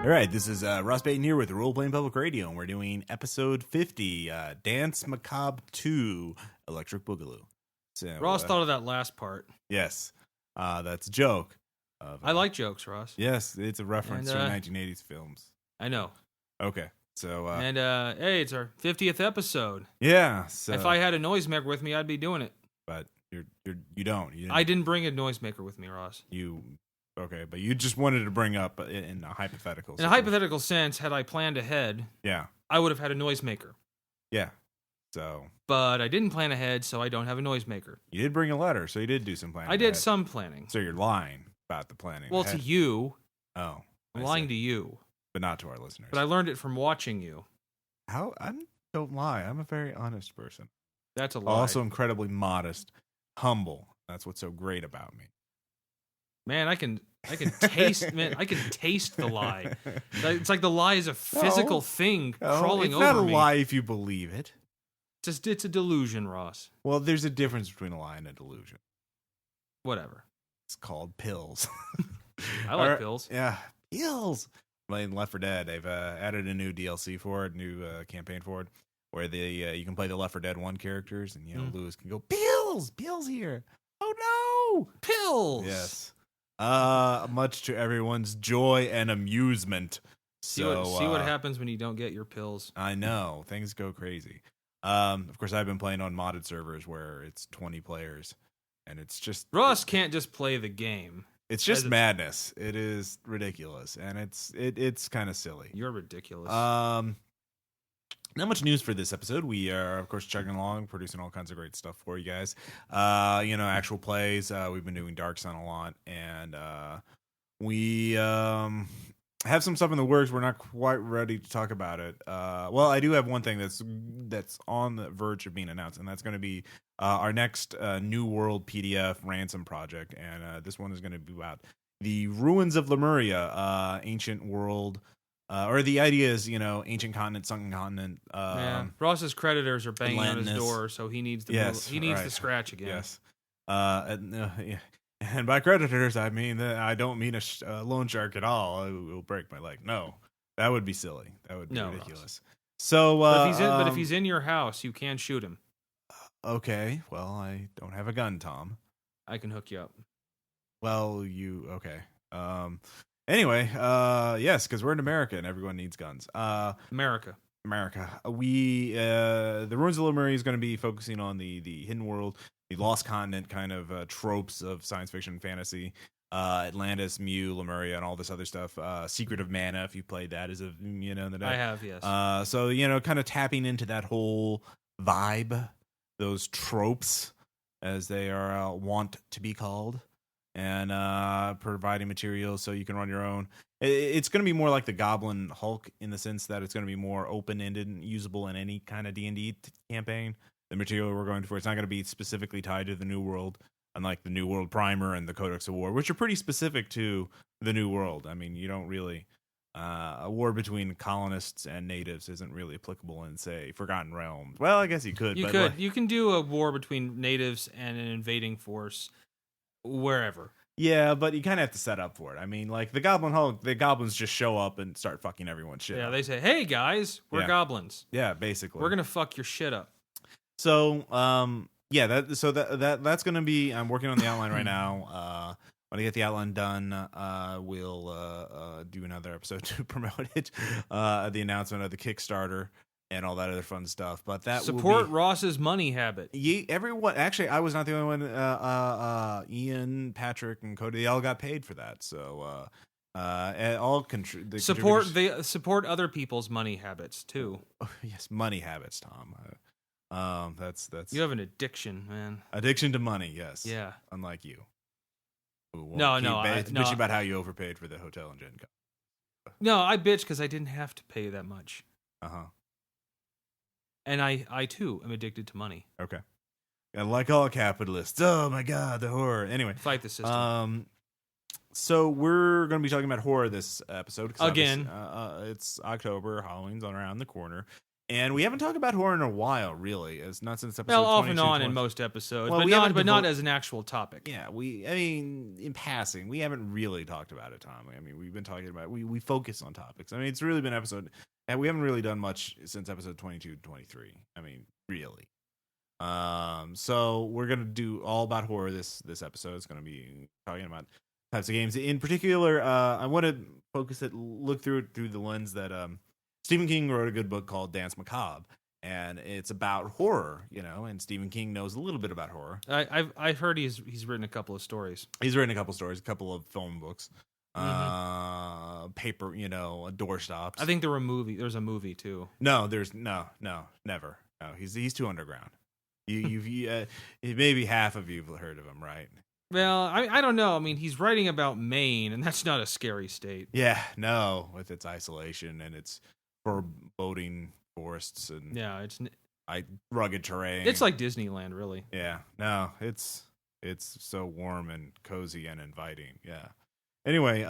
All right, this is Ross Payton here with Role Playing Public Radio, and we're doing episode 50, Danse, Macabre 2, Electric Boogaloo. So, Ross thought of that last part. Yes, that's a joke. I like jokes, Ross. Yes, it's a reference to 1980s films. I know. Okay, so... and, hey, it's our 50th episode. Yeah, so... If I had a noisemaker with me, I'd be doing it. But you don't. I didn't bring a noisemaker with me, Ross. Okay, but you just wanted to bring up in a hypothetical In a hypothetical sense, had I planned ahead, yeah, I would have had a noisemaker. Yeah, so... But I didn't plan ahead, so I don't have a noisemaker. You did bring a letter, so you did do some planning. I did ahead. some planning. So you're lying about the planning. Well, ahead. to you. Oh. I'm lying to you. But not to our listeners. But I learned it from watching you. Don't lie. I'm a very honest person. That's a lie. Also incredibly modest, humble. That's what's so great about me. Man, I can taste. Man, I can taste the lie. It's like the lie is a physical thing crawling over me. It's not a lie if you believe it. It's a delusion, Ross. Well, there's a difference between a lie and a delusion. Whatever. It's called pills. I like pills. Yeah, pills. Playing Left 4 Dead, they've added a new DLC for it, new campaign for it, where you can play the Left 4 Dead 1 characters, and Lewis can go pills here. Oh no, pills. Yes. Much to everyone's joy and amusement. See what happens when you don't get your pills. I know, things go crazy. Of course, I've been playing on modded servers where it's 20 players, and it's just Ross can't just play the game. It's just madness. It is ridiculous, and it's kind of silly. You're ridiculous. Not much news for this episode. We are, of course, chugging along, producing all kinds of great stuff for you guys. Actual plays. We've been doing Dark Sun a lot, and we have some stuff in the works. We're not quite ready to talk about it. Well, I do have one thing that's on the verge of being announced, and that's going to be our next New World PDF ransom project. And this one is going to be about the ruins of Lemuria, ancient world. Or the idea is, ancient continent, sunken continent. Ross's creditors are banging on his door, so he needs to to scratch again. Yes. And by creditors, I mean I don't mean a loan shark at all. It will break my leg. No, that would be silly. That would be ridiculous. Ross. So, but if he's in your house, you can shoot him. Okay. Well, I don't have a gun, Tom. I can hook you up. Well, okay. Anyway, yes, because we're in America and everyone needs guns. America. We the Ruins of Lemuria is going to be focusing on the hidden world, the lost continent kind of tropes of science fiction and fantasy. Atlantis, Mu, Lemuria, and all this other stuff. Secret of Mana, if you played that, is I have, yes. So kind of tapping into that whole vibe, those tropes, as they are wont to be called. And providing materials so you can run your own. It's going to be more like the Goblin Hulk in the sense that it's going to be more open-ended and usable in any kind of D&D campaign. The material we're going for, it's not going to be specifically tied to the New World, unlike the New World Primer and the Codex of War, which are pretty specific to the New World. I mean, you don't really... a war between colonists and natives isn't really applicable in, say, Forgotten Realms. Well, I guess you could. You can do a war between natives and an invading force wherever. Yeah, but you kind of have to set up for it. I mean, like the Goblin Hulk, the goblins just show up and start fucking everyone's shit up. They say, "Hey guys, we're goblins." Yeah, basically. We're going to fuck your shit up. So, that's going to be I'm working on the outline right now. When I get the outline done, we'll do another episode to promote it. The announcement of the Kickstarter and all that other fun stuff. But that support Ross's money habit. Everyone, actually, I was not the only one. Ian, Patrick, and Cody, they all got paid for that. So all support other people's money habits too. Yes, money habits, Tom. That's you have an addiction, man. Addiction to money, yes. Yeah, unlike you. Bitch about how you overpaid for the hotel in Gen Con. No, I bitch because I didn't have to pay that much. And I too am addicted to money. Okay. And like all capitalists. Oh my god, the horror. Anyway. Fight the system. So we're going to be talking about horror this episode. Again. It's October. Halloween's around the corner. And we haven't talked about horror in a while, really. It's not since episode Well, off 22, and on 20. in most episodes, Well, but we not haven't but not as an actual topic. Yeah, I mean, in passing, we haven't really talked about it, Tom. I mean, we've been talking about we focus on topics. I mean, it's really been and we haven't really done much since episode 22, 23. I mean, really. So we're gonna do all about horror this episode. It's gonna be talking about types of games. In particular, I want to look through it through the lens that Stephen King wrote a good book called Danse, Macabre. And it's about horror, and Stephen King knows a little bit about horror. I've heard he's written a couple of stories. He's written a couple of stories, a couple of film books, paper, doorstops. I think there's a movie too. No, never. No, he's too underground. Maybe half of you've heard of him, right? Well, I don't know. I mean, he's writing about Maine, and that's not a scary state. Yeah, no, with its isolation and its foreboding forests and it's rugged terrain. It's like Disneyland, really. Yeah, no, it's so warm and cozy and inviting. Yeah. Anyway,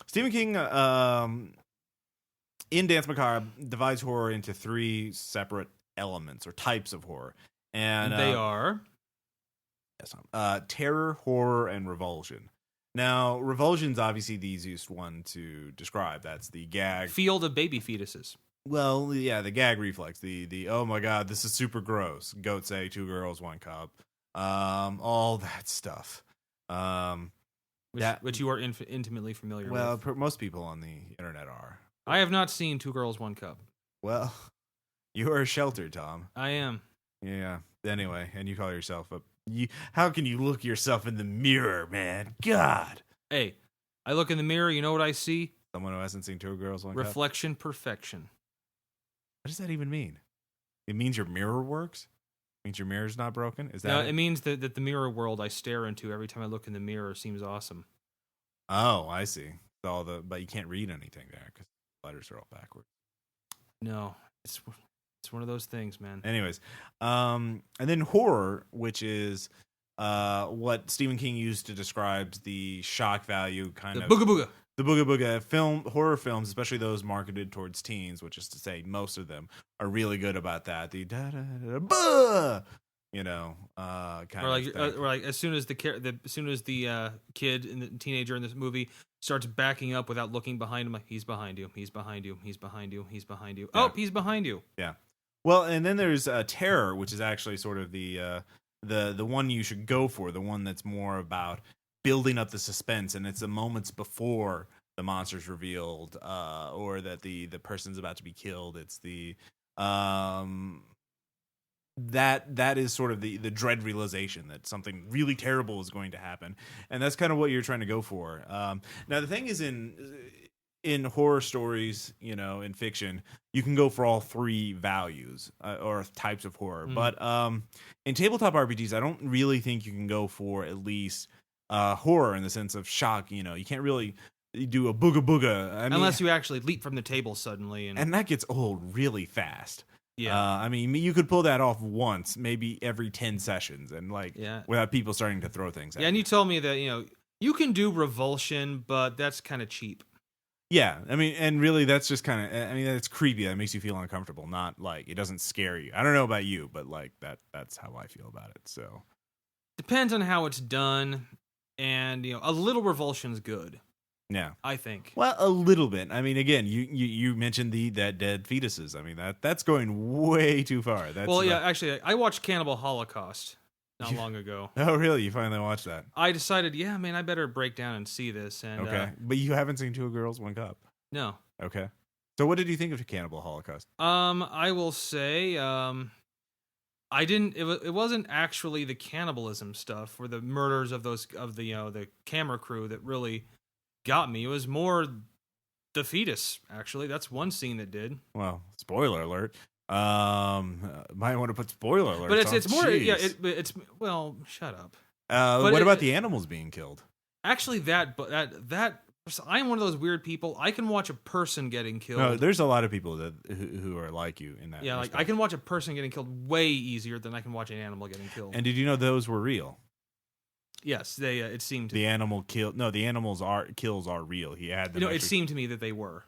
Stephen King in Danse Macabre divides horror into 3 separate elements or types of horror, and they are terror, horror, and revulsion. Now, revulsion's obviously the easiest one to describe. That's the gag field of baby fetuses. Well, yeah, the gag reflex, the oh my god, this is super gross. Goat say 2 girls, 1 cup. All that stuff. Which you are intimately familiar with. Well, most people on the internet are. I have not seen 2 girls, 1 cup. Well, you are sheltered, Tom. I am. Yeah. Anyway, and you call yourself how can you look yourself in the mirror, man? God. Hey, I look in the mirror, you know what I see? Someone who hasn't seen 2 girls, 1 cup? Reflection perfection. What does that even mean? It means your mirror works? It means your mirror's not broken? Is that No, it means that the mirror world I stare into every time I look in the mirror seems awesome. Oh, I see. But you can't read anything there because the letters are all backwards. No, it's one of those things, man. Anyways, and then horror, which is what Stephen King used to describe the shock value The booga booga. The booga booga horror films, especially those marketed towards teens, which is to say most of them are really good about that. The da da da buh, kind or of thing. Or like as soon as the kid and the teenager in this movie starts backing up without looking behind him, like, he's behind you, he's behind you, he's behind you, he's behind you. Yeah. Oh, he's behind you. Yeah. Well, and then there's terror, which is actually sort of the one you should go for, the one that's more about building up the suspense, and it's the moments before the monster's revealed, or that the person's about to be killed. It's the that is sort of the dread realization that something really terrible is going to happen, and that's kind of what you're trying to go for. Now the thing is, in horror stories, in fiction, you can go for all 3 values or types of horror, but in tabletop RPGs, I don't really think you can go for at least horror in the sense of shock. You can't really do a booga booga unless you actually leap from the table suddenly, and that gets old really fast. Yeah, you could pull that off once, maybe every 10 sessions, and without people starting to throw things at you. And you told me that you can do revulsion, but that's kind of cheap. Yeah, and really that's just kind of, that's creepy. That makes you feel uncomfortable, not like it doesn't scare you. I don't know about you, but that's how I feel about it. So depends on how it's done, and a little revulsion's good. Yeah, I think. Well, a little bit. Again, you mentioned that dead fetuses. That's going way too far. Actually, I watched Cannibal Holocaust not long ago. Oh, really? You finally watched that? I decided, I better break down and see this. And okay, but you haven't seen 2 girls, 1 cup. No. Okay. So, what did you think of Cannibal Holocaust? I will say, I didn't. It wasn't actually the cannibalism stuff or the murders of the camera crew that really got me. It was more the fetus. Actually, that's one scene that did. Well, spoiler alert. Might want to put spoiler alert. But it's more. Jeez. Yeah. It's well. Shut up. What about the animals being killed? Actually, that I'm one of those weird people. I can watch a person getting killed. No, there's a lot of people who are like you in that. Yeah, respect. I can watch a person getting killed way easier than I can watch an animal getting killed. And did you know those were real? Yes, they. It seemed to the animal kill. No, the animals kills are real. He had them. It seemed to me that they were.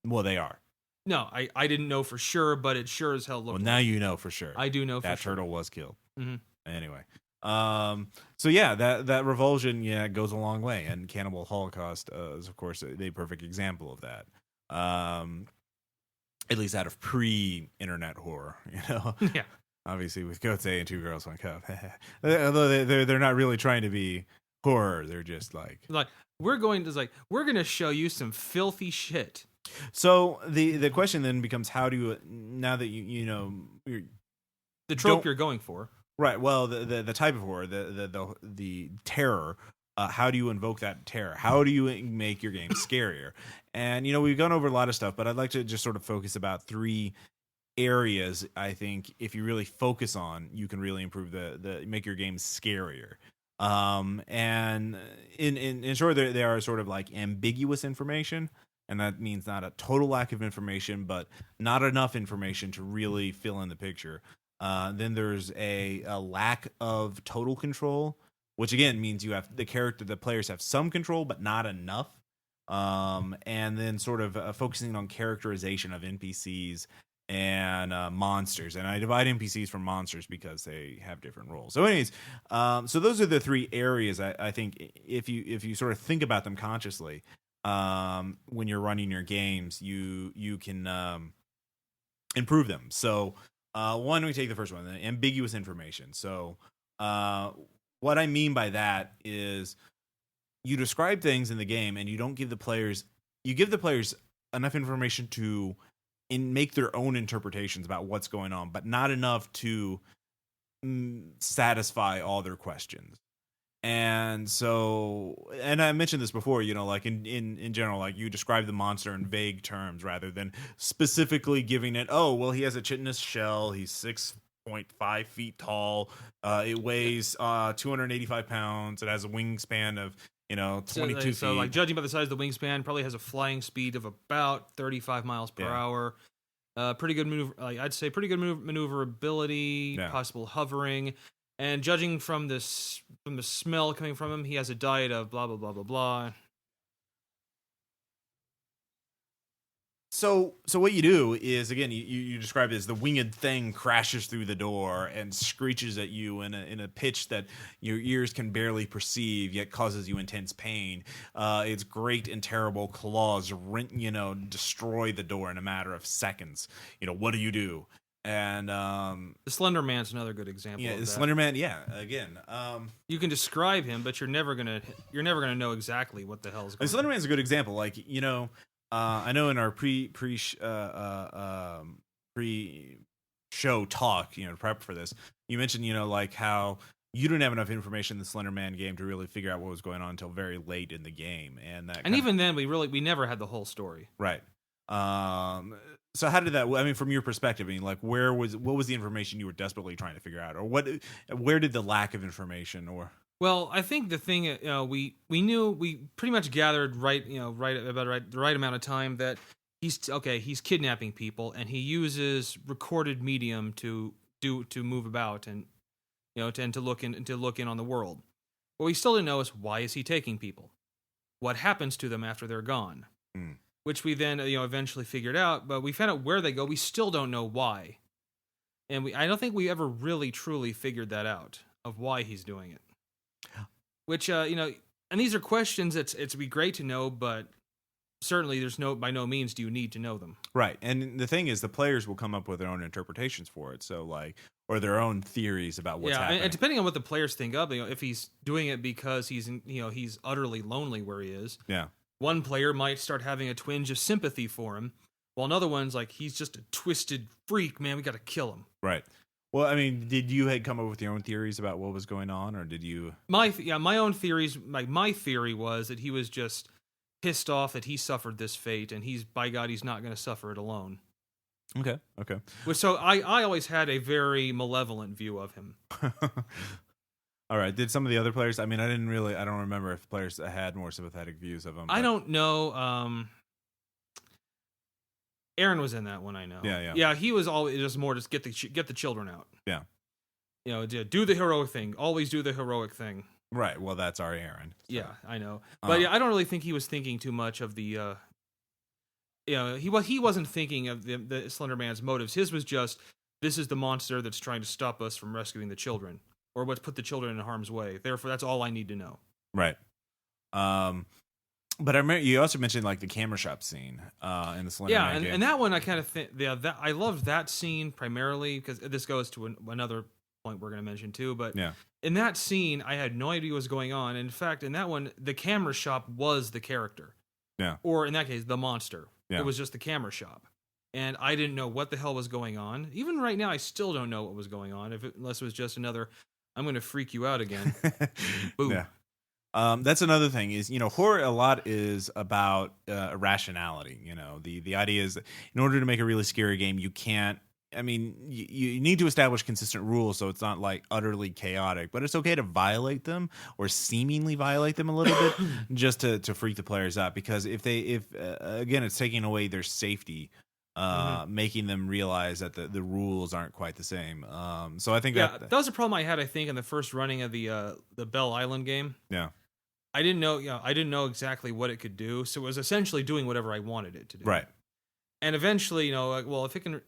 Well, they are. No, I didn't know for sure, but it sure as hell looked. Well, now you know for sure. I do know for that sure. turtle was killed. Mm-hmm. Anyway, so yeah, that revulsion goes a long way, and Cannibal Holocaust is of course a perfect example of that. At least out of pre-internet horror, Yeah. Obviously, with Goatse and Two Girls One Cup, although they're not really trying to be horror, they're just like we're going to show you some filthy shit. So the question then becomes, how do you, now that you know the trope you're going for, right? Well, the type of horror, the terror. How do you invoke that terror? How do you make your game scarier? And we've gone over a lot of stuff, but I'd like to just sort of focus about 3 areas. I think if you really focus on, you can really improve the make your game scarier. And in short, there are sort of like ambiguous information, and that means not a total lack of information, but not enough information to really fill in the picture. Then there's a lack of total control, which again means you have the players have some control, but not enough. And then sort of focusing on characterization of NPCs and monsters. And I divide NPCs from monsters because they have different roles. So anyways, so those are the 3 areas I think if you sort of think about them consciously, when you're running your games, you can improve them. So one, we take the first one, the ambiguous information. So what I mean by that is you describe things in the game and you give the players enough information to make their own interpretations about what's going on, but not enough to satisfy all their questions. And so, and I mentioned this before, like in general, like you describe the monster in vague terms rather than specifically giving it, oh, well, he has a chitinous shell, he's 6.5 feet tall, it weighs 285 pounds, it has a wingspan of 22 feet. So like judging by the size of the wingspan, probably has a flying speed of about 35 miles per hour. Pretty good maneuver. I'd say pretty good maneuverability, possible hovering, and judging from the smell coming from him, he has a diet of blah blah blah blah blah. So what you do is, again, you describe it as the winged thing crashes through the door and screeches at you in a pitch that your ears can barely perceive, yet causes you intense pain. Its great and terrible claws destroy the door in a matter of seconds. What do you do? And the Slender Man's another good example. Yeah, of the that. Slender Man. Yeah, again, you can describe him, but you're never gonna know exactly what the hell is going on. The Slender Man's a good example. Like I know in our pre-show talk, to prep for this, you mentioned, like how you didn't have enough information in the Slender Man game to really figure out what was going on until very late in the game, and even then, we never had the whole story. Right. So how did that? I mean, from your perspective, like what was the information you were desperately trying to figure out, or where did the lack of information or? Well, I think the thing we knew, we pretty much gathered the right amount of time that he's kidnapping people and he uses recorded medium to move about and to look in on the world. What we still didn't know is, why is he taking people? What happens to them after they're gone? Which we then eventually figured out, but we found out where they go. We still don't know why, and I don't think we ever really truly figured that out of why he's doing it. Which and these are questions it's be great to know, but certainly by no means do you need to know them. Right. And the thing is, the players will come up with their own interpretations for it. So or their own theories about what's happening. And depending on what the players think of, if he's doing it because he's utterly lonely where he is. Yeah. One player might start having a twinge of sympathy for him, while another one's like, he's just a twisted freak, man, we got to kill him. Right. Well, I mean, did you come up with your own theories about what was going on, or did you? My own theories. My theory was that he was just pissed off that he suffered this fate, and he's not going to suffer it alone. Okay. So I always had a very malevolent view of him. All right. Did some of the other players? I mean, I don't remember if players had more sympathetic views of him. I don't know. Aaron was in that one, I know. Yeah. He was always just more get the children out. Yeah. Do the heroic thing. Always do the heroic thing. Right. Well, that's our Aaron. So. Yeah, I know. But I don't really think he was thinking too much of the. he wasn't thinking of the Slender Man's motives. His was just, this is the monster that's trying to stop us from rescuing the children, or what's put the children in harm's way. Therefore, that's all I need to know. Right. But I remember you also mentioned like the camera shop scene in the Slender Man game. And that one I kind of think, I loved that scene primarily because this goes to another point we're going to mention too. But in that scene, I had no idea what was going on. In fact, in that one, the camera shop was the character. Yeah. Or in that case, the monster. Yeah. It was just the camera shop. And I didn't know what the hell was going on. Even right now, I still don't know what was going on, unless it was just another, I'm going to freak you out again. Boom. Yeah. That's another thing is, horror a lot is about irrationality. The idea is that in order to make a really scary game, you can't, you need to establish consistent rules so it's not like utterly chaotic, but it's okay to violate them or seemingly violate them a little bit just to freak the players out. Because if again, it's taking away their safety, making them realize that the rules aren't quite the same. So I think that was a problem I had, I think, in the first running of the Bell Island game. Yeah. I didn't know exactly what it could do, so it was essentially doing whatever I wanted it to do. Right. And eventually, if it can,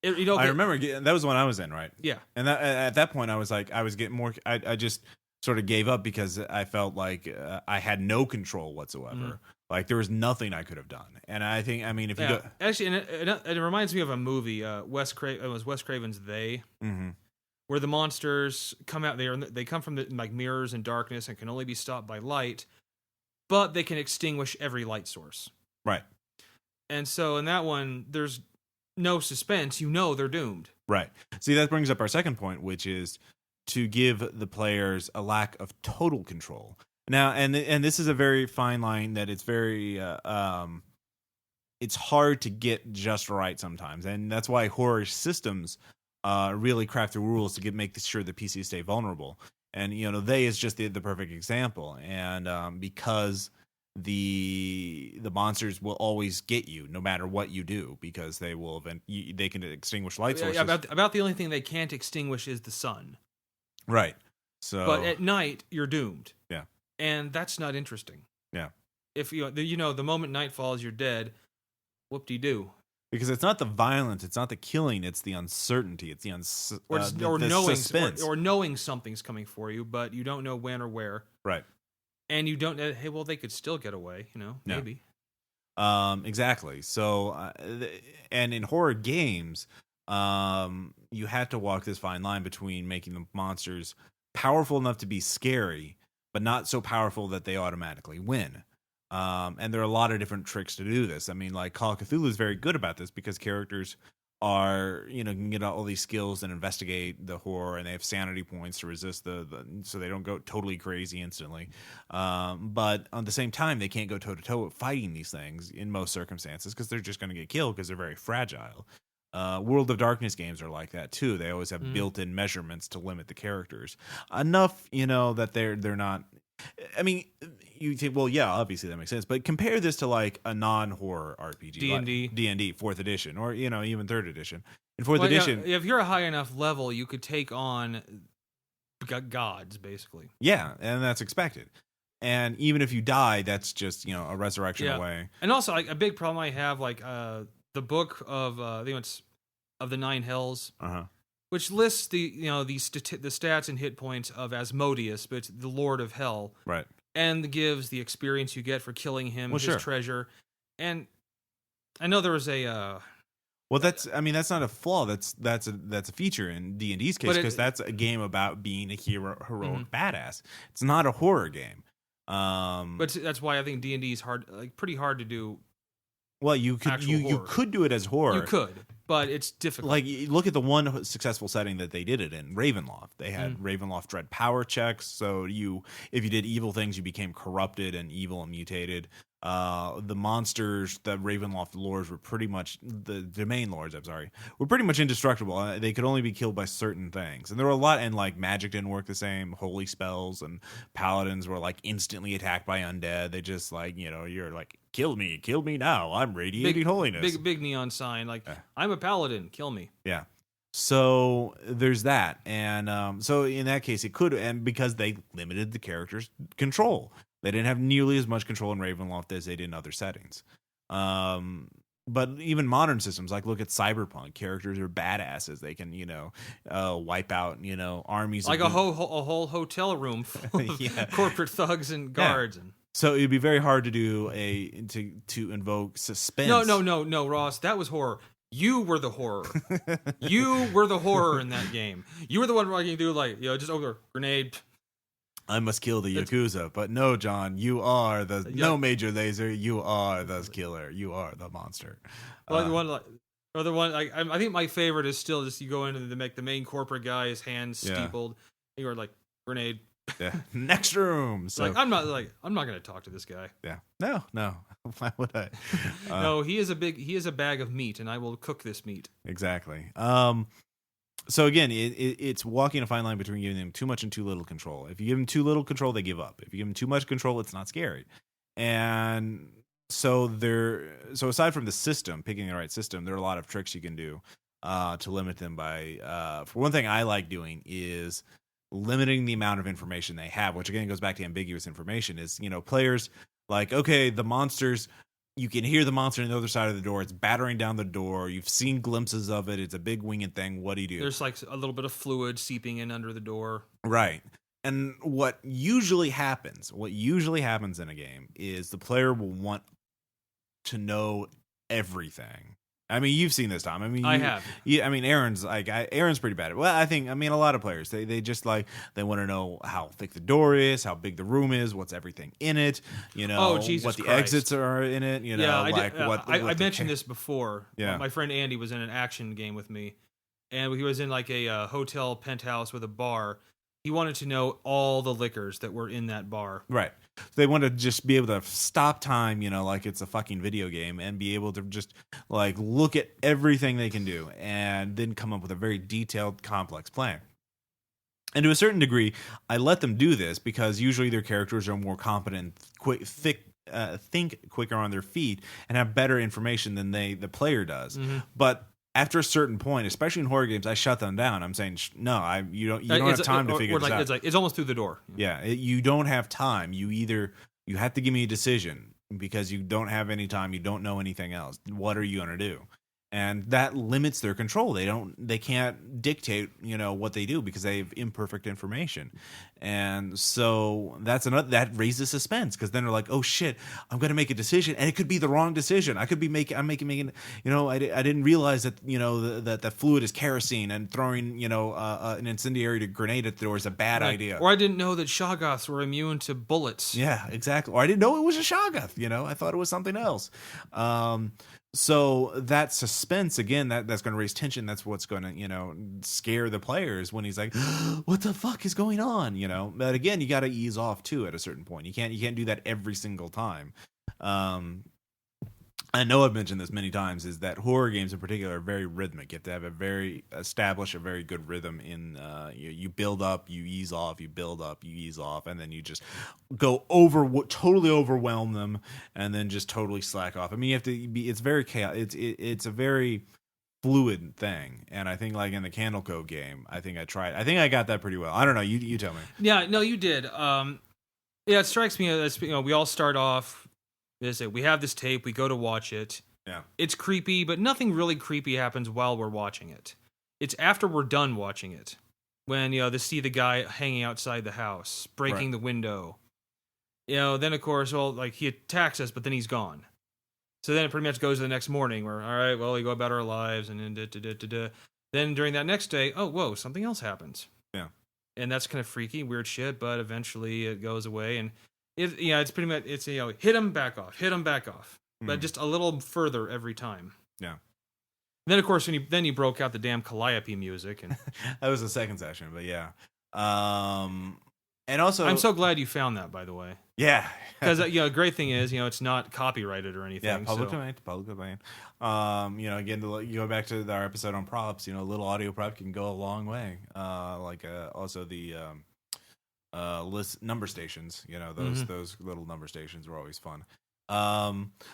I remember that was when I was in, right? Yeah. And at that point, I was getting more. I just sort of gave up because I felt like I had no control whatsoever. Mm-hmm. Like there was nothing I could have done. And I think, if you go actually, and it reminds me of a movie, it was Wes Craven's They. Mm-hmm. Where the monsters come out, they come from like mirrors and darkness and can only be stopped by light, but they can extinguish every light source. Right. And so in that one, there's no suspense. They're doomed. Right. See, that brings up our second point, which is to give the players a lack of total control. Now, and this is a very fine line that it's very it's hard to get just right sometimes, and that's why horror systems really craft the rules to make sure the PCs stay vulnerable. And They is just the perfect example. And because the monsters will always get you no matter what you do, because they can extinguish light sources. About the only thing they can't extinguish is the sun. Right. So, but at night you're doomed. Yeah. And that's not interesting. Yeah. If the moment night falls, you're dead. Whoop-de-doo. Because it's not the violence, it's not the killing, it's the uncertainty, it's the knowing suspense, or knowing something's coming for you, but you don't know when or where. Right. And you don't. Hey, well, they could still get away. Maybe. Exactly. So, and in horror games, you have to walk this fine line between making the monsters powerful enough to be scary, but not so powerful that they automatically win. And there are a lot of different tricks to do this. Like Call of Cthulhu is very good about this because characters are, can get all these skills and investigate the horror, and they have sanity points to resist so they don't go totally crazy instantly. But at the same time, they can't go toe to toe with fighting these things in most circumstances because they're just going to get killed because they're very fragile. World of Darkness games are like that too. They always have built-in measurements to limit the characters enough, that they're not. You think, well, yeah, obviously that makes sense. But compare this to like a non-horror RPG, D&D, like D&D, 4th edition, or even 3rd edition. In 4th edition, if you're a high enough level, you could take on gods, basically. Yeah, and that's expected. And even if you die, that's just a resurrection away. And also, like a big problem I have, like the book of I think it's of the Nine Hells. Which lists the stats and hit points of Asmodeus, but it's the Lord of Hell, right? And gives the experience you get for killing him, his treasure. And I know there was a. Well, that's not a flaw. That's a feature in D&D's case because that's a game about being a heroic badass. It's not a horror game. But that's why I think D&D is hard, like pretty hard to do. Well, you could do it as horror. You could, but it's difficult. Like, look at the one successful setting that they did it in, Ravenloft. They had Ravenloft Dread power checks, so if you did evil things, you became corrupted and evil and mutated. The monsters, the Ravenloft lords were pretty much the domain lords. Were pretty much indestructible. They could only be killed by certain things, and there were a lot. And like magic didn't work the same. Holy spells and paladins were like instantly attacked by undead. They just like you're like kill me now. I'm radiating holiness. Big neon sign like I'm a paladin. Kill me. Yeah. So there's that, and so in that case it could, and because they limited the character's control. They didn't have nearly as much control in Ravenloft as they did in other settings. but even modern systems, like look at Cyberpunk, characters are badasses. They can, wipe out, armies. Like a whole hotel room full of Yeah. corporate thugs and guards. And So it'd be very hard to do to invoke suspense. No, Ross, that was horror. You were the horror. You were the horror in that game. You were the one where you do just over grenade. I must kill the Yakuza, but no, John, you are no Major Laser. You are the killer. You are the monster. I think my favorite is still just you go into the main corporate guy, his hands steepled. You are like grenade. Yeah. Next room. So I'm not going to talk to this guy. Yeah. No. Why would I? No, he is a bag of meat, and I will cook this meat. Exactly. So again, it's walking a fine line between giving them too much and too little control. If you give them too little control, they give up. If you give them too much control, it's not scary. And so aside from the system, picking the right system, there are a lot of tricks you can do to limit them by. For one thing, I like doing is limiting the amount of information they have, which again goes back to ambiguous information. Is players like, okay, the monsters. You can hear the monster on the other side of the door. It's battering down the door. You've seen glimpses of it. It's a big winged thing. What do you do? There's like a little bit of fluid seeping in under the door. Right. And what usually happens in a game is the player will want to know everything. I mean, you've seen this, Tom. I mean, I have. Yeah, I mean, Aaron's pretty bad at it. Well, a lot of players, they just they want to know how thick the door is, how big the room is, what's everything in it, what the exits are in it, I mentioned this before. Yeah. My friend Andy was in an action game with me, and he was in like a hotel penthouse with a bar. He wanted to know all the liquors that were in that bar. Right. They want to just be able to stop time, like it's a fucking video game, and be able to just look at everything they can do and then come up with a very detailed, complex plan. And to a certain degree, I let them do this because usually their characters are more competent, think quicker on their feet, and have better information than the player does. Mm-hmm. But after a certain point, especially in horror games, I shut them down. I'm saying, no, you don't have time to figure this out. It's almost through the door. Yeah, you don't have time. You have to give me a decision because you don't have any time. You don't know anything else. What are you going to do? And that limits their control. They can't dictate, what they do because they have imperfect information. And so that raises suspense because then they're like, oh shit, I'm going to make a decision and it could be the wrong decision. I could be making, I didn't realize that, that fluid is kerosene and throwing, an incendiary grenade at the door is a bad idea. Or I didn't know that Shoggoths were immune to bullets. Yeah, exactly. Or I didn't know it was a Shoggoth, I thought it was something else. So that suspense, again, that's going to raise tension. That's what's going to, scare the players when he's like, what the fuck is going on? But again, you got to ease off too at a certain point. You can't do that every single time. I know I've mentioned this many times, is that horror games in particular are very rhythmic. You have to have establish a very good rhythm in, you build up, you ease off, you build up, you ease off, and then you just go totally overwhelm them and then just totally slack off. I mean, you have to be, it's very chaotic. It's a very fluid thing. And I think in the Candle Code game, I think I got that pretty well. I don't know. You tell me. Yeah, no, you did. It strikes me as, we all start off, we have this tape, we go to watch it. Yeah. It's creepy, but nothing really creepy happens while we're watching it. It's after we're done watching it. When, they see the guy hanging outside the house, breaking the window. Then of course, he attacks us, but then he's gone. So then it pretty much goes to the next morning where, all right, well, we go about our lives and then Then during that next day, oh, whoa, something else happens. Yeah. And that's kind of freaky, weird shit, but eventually it goes away and it's pretty much, hit him, back off, but just a little further every time. Yeah. And then of course when you broke out the damn Calliope music, and that was the second session, but yeah. And also, I'm so glad you found that, by the way. Yeah, because the great thing is, it's not copyrighted or anything. Yeah, public domain. Again, you go back to our episode on props. A little audio prop can go a long way. Also the list number stations, those little number stations were always fun.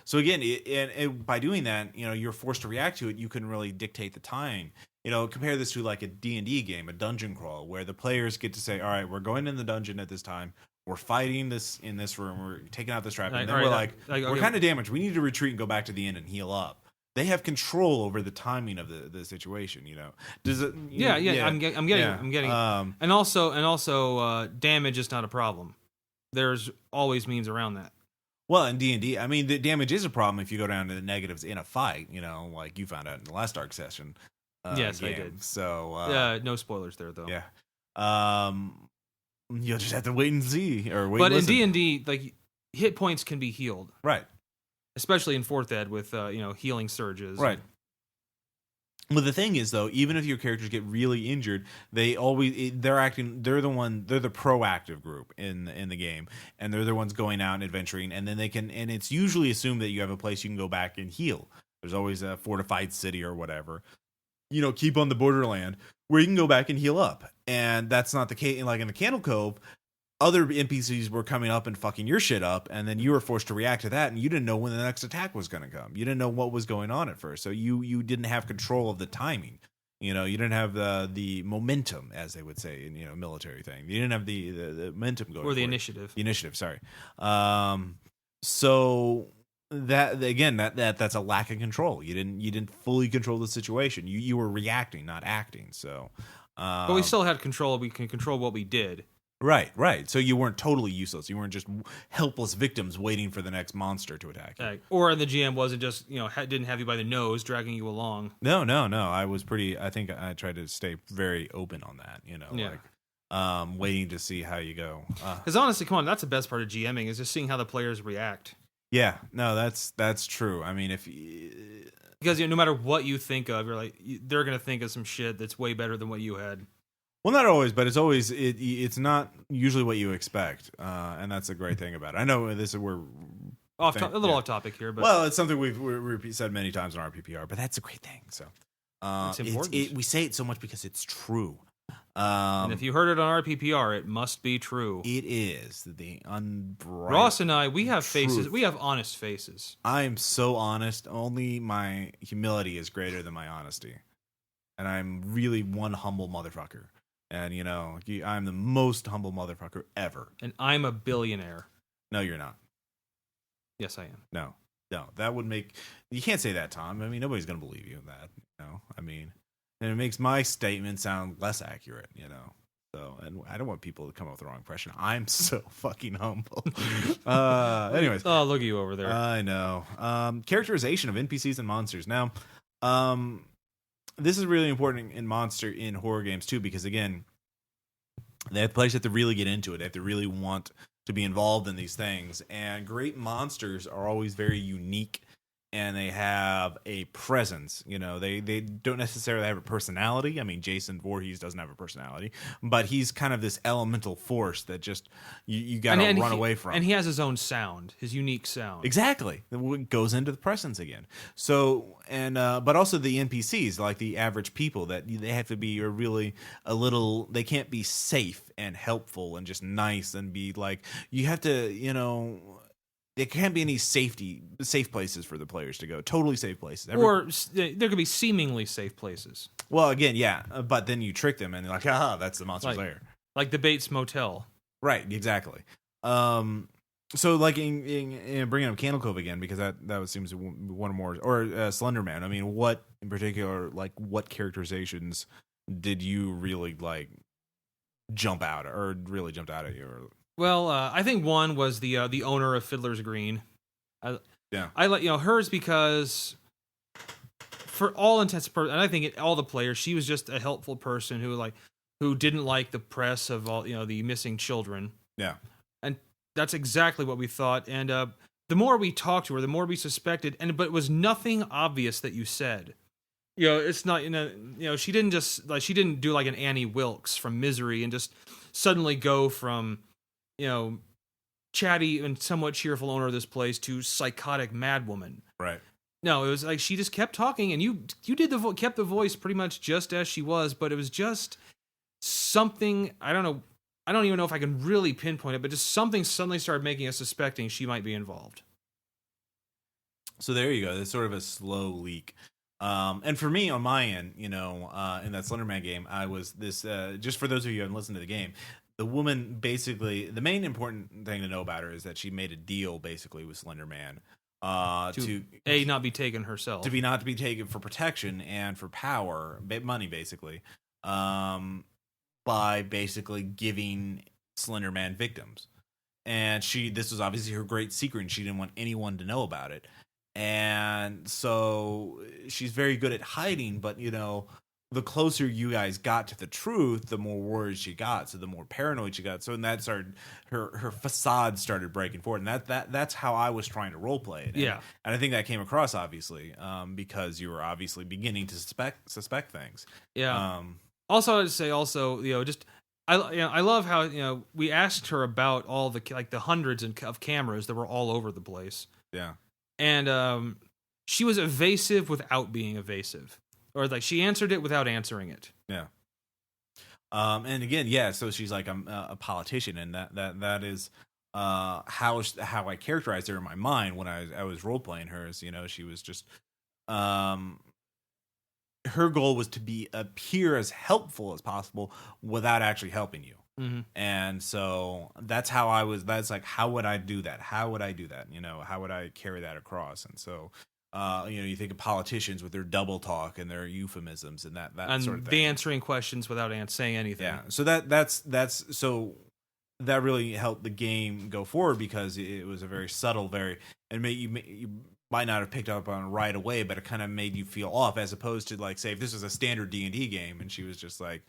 So again, by doing that, you're forced to react to it. You can really dictate the time. Compare this to like a D&D game, a dungeon crawl, where the players get to say, all right, we're going in the dungeon at this time. We're fighting this in this room. We're taking out this trap. And then we're we're kind of damaged. We need to retreat and go back to the inn and heal up. they have control over the timing of the situation. Does it? I'm getting it. And also, damage is not a problem. There's always means around that. Well, in D&D, I mean, the damage is a problem if you go down to the negatives in a fight. Like you found out in the last Dark Session. Yes, game. I did. So no spoilers there though. Yeah. You'll just have to wait and see, or wait. But in D&D, like hit points can be healed, right? Especially in 4th Ed with healing surges, right? Well, the thing is, though, even if your characters get really injured, they're the proactive group in the game, and they're the ones going out and adventuring, and then and it's usually assumed that you have a place you can go back and heal. There's always a fortified city or whatever, keep on the borderland where you can go back and heal up, and that's not the case. Like in the Candle Cove, other NPCs were coming up and fucking your shit up, and then you were forced to react to that, and you didn't know when the next attack was going to come. You didn't know what was going on at first, so you didn't have control of the timing. You didn't have the momentum, as they would say in military thing. You didn't have the momentum going, or the initiative. The initiative, sorry. So that again, that's a lack of control. You didn't fully control the situation. You were reacting, not acting. So, but we still had control. We can control what we did. Right. So you weren't totally useless. You weren't just helpless victims waiting for the next monster to attack you. Or the GM wasn't just, didn't have you by the nose dragging you along. No. I think I tried to stay very open on that, waiting to see how you go. Because honestly, come on, that's the best part of GMing is just seeing how the players react. Yeah, no, that's true. I mean, because no matter what you think of, you're like, they're going to think of some shit that's way better than what you had. Well, not always, but it's always it's not usually what you expect, and that's a great thing about it. I know we're off topic here, but well, it's something we've said many times on RPPR, but that's a great thing. So it's important. We say it so much because it's true. And if you heard it on RPPR, it must be true. It is the Ross and I, we have faces. We have honest faces. I am so honest. Only my humility is greater than my honesty, and I'm really one humble motherfucker. And, I'm the most humble motherfucker ever. And I'm a billionaire. No, you're not. Yes, I am. No, that would make... You can't say that, Tom. I mean, nobody's going to believe you in that, I mean, and it makes my statement sound less accurate, So, and I don't want people to come up with the wrong impression. I'm so fucking humble. Anyways. Oh, look at you over there. I know. Characterization of NPCs and monsters. Now, this is really important in horror games too, because again, players have to really get into it. They have to really want to be involved in these things. And great monsters are always very unique, and they have a presence. They don't necessarily have a personality. I mean, Jason Voorhees doesn't have a personality, but he's kind of this elemental force that just you got to run away from. And he has his own sound, his unique sound. Exactly, it goes into the presence again. So but also the NPCs, like the average people, that they have to be they can't be safe and helpful and just nice and be like, you have to there can't be any safe places for the players to go. Totally safe places. Or there could be seemingly safe places. Well, again, yeah, but then you trick them and they're like, that's the monster's lair. Like the Bates Motel. Right, exactly. So like in bringing up Candle Cove again, because that seems one more, or Slender Man. I mean, what in particular, like what characterizations did you really like jumped out at you? Or, well, I think one was the owner of Fiddler's Green. I like hers because for all intents and purposes, and I think all the players, she was just a helpful person who didn't like the press of all the missing children. Yeah, and that's exactly what we thought. And the more we talked to her, the more we suspected. But it was nothing obvious that you said. It's not she didn't do like an Annie Wilkes from Misery and just suddenly go from chatty and somewhat cheerful owner of this place to psychotic madwoman. Right. No, it was like she just kept talking, and you did kept the voice pretty much just as she was, but it was just something. I don't know. I don't even know if I can really pinpoint it, but just something suddenly started making us suspecting she might be involved. So there you go. There's sort of a slow leak. And for me, on my end, in that Slenderman game, I was this. Just for those of you who haven't listened to the game, the woman basically, the main important thing to know about her is that she made a deal basically with Slender Man, to not be taken herself, not to be taken for protection and for power, money basically, by basically giving Slender Man victims. And this was obviously her great secret, and she didn't want anyone to know about it. And so she's very good at hiding, but the closer you guys got to the truth, the more worried she got, so the more paranoid she got. So and that started her facade started breaking forward, and that's how I was trying to role play it. And I think that came across obviously, because you were obviously beginning to suspect things. Yeah. Also, I'd say just I love how we asked her about all the hundreds of cameras that were all over the place. Yeah. And she was evasive without being evasive. Or she answered it without answering it. Yeah. And again, so she's like a politician, and that is how I characterized her in my mind when I was role playing her. Is she was just her goal was to appear as helpful as possible without actually helping you. Mm-hmm. And so that's how I was. That's like, how would I do that? How would I do that? How would I carry that across? And so. You think of politicians with their double talk and their euphemisms and that sort of thing. The answering questions without saying anything. Yeah. So that's so that really helped the game go forward, because it was a very subtle, you might not have picked up on it right away, but it kind of made you feel off, as opposed to say if this was a standard D&D game and she was just a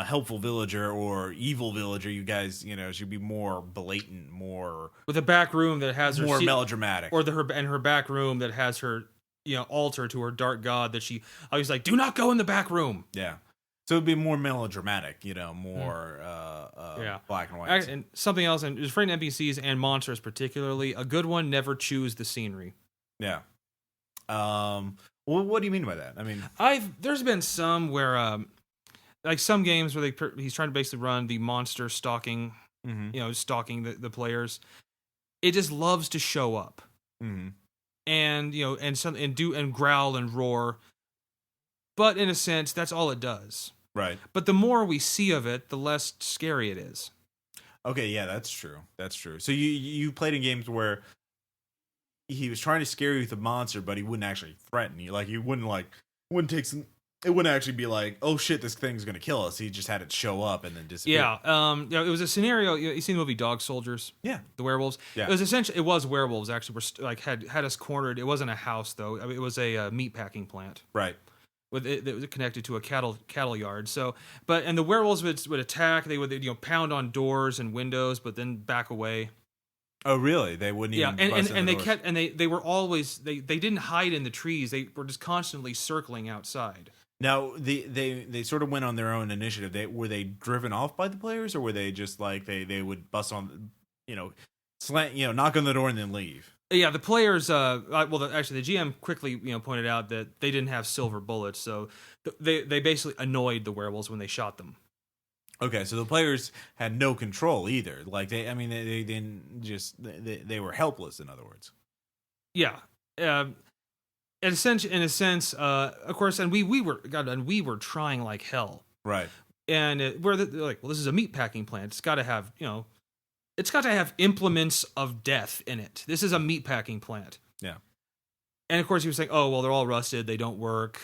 helpful villager or evil villager, you guys, should be more blatant, more with a back room that has more melodramatic, or her back room that has her, altar to her dark god that she always do not go in the back room. Yeah, so it'd be more melodramatic, more black and white. And something else, and for NPCs and monsters particularly, a good one: never choose the scenery. Yeah. Well, what do you mean by that? I mean, there's been some where some games where he's trying to basically run the monster stalking, stalking the players. It just loves to show up, and and growl and roar. But in a sense, that's all it does. Right. But the more we see of it, the less scary it is. Okay, yeah, that's true. That's true. So you played in games where he was trying to scare you with the monster, but he wouldn't actually threaten you. He wouldn't take some. It wouldn't actually be oh shit, this thing's gonna kill us. He just had it show up and then disappear. Yeah, it was a scenario. You seen the movie Dog Soldiers? Yeah, the werewolves. Yeah, it was werewolves actually. Were had us cornered. It wasn't a house though. I mean, it was a meat packing plant. Right. It was connected to a cattle yard. So, and the werewolves would attack. They would pound on doors and windows, but then back away. Oh, really? They wouldn't even. Yeah, and they kept they were always they didn't hide in the trees. They were just constantly circling outside. Now they sort of went on their own initiative. Were they driven off by the players, or were they just they would bust on, knock on the door and then leave? Yeah, the players. Actually, the GM quickly pointed out that they didn't have silver bullets, so they basically annoyed the werewolves when they shot them. Okay, so the players had no control either. They didn't just they were helpless. In other words. Yeah. In a sense, of course, and we were trying like hell, right? And they're like, well, this is a meat packing plant. It's got to have, it's got to have implements of death in it. This is a meat packing plant. Yeah. And of course, he was saying, oh, well, they're all rusted. They don't work.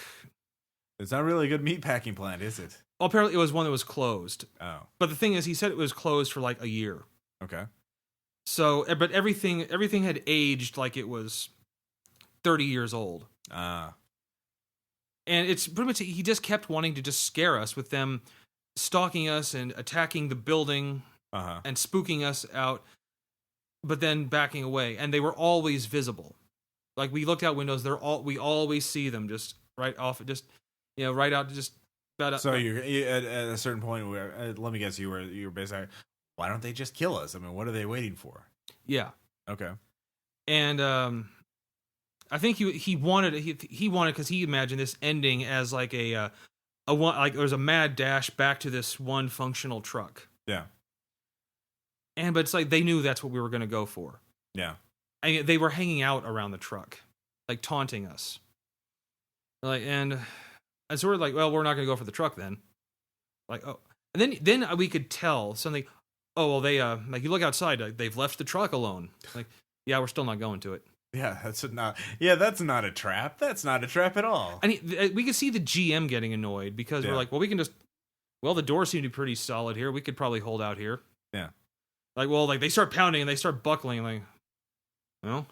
It's not really a good meat packing plant, is it? Well, apparently, it was one that was closed. Oh. But the thing is, he said it was closed for a year. Okay. So, but everything had aged like it was 30 years old. Ah. And it's pretty much, he just kept wanting to just scare us with them stalking us and attacking the building and spooking us out, but then backing away. And they were always visible. We looked out windows, we always see them just right off, just, right out, just about up. So you're at a certain point where, let me guess, you were basically, why don't they just kill us? I mean, what are they waiting for? Yeah. Okay. And, I think he wanted because he imagined this ending as a one, there was a mad dash back to this one functional truck. Yeah. But it's they knew that's what we were going to go for. Yeah. And they were hanging out around the truck, taunting us. And so we're well, we're not going to go for the truck then. Oh, and then we could tell something. Oh well, they you look outside, they've left the truck alone. Yeah, we're still not going to it. Yeah, that's not a trap. That's not a trap at all. And we could see the GM getting annoyed because we're like, well, we can just. Well, the doors seem to be pretty solid here. We could probably hold out here. Yeah. Like they start pounding and they start buckling. Like, well,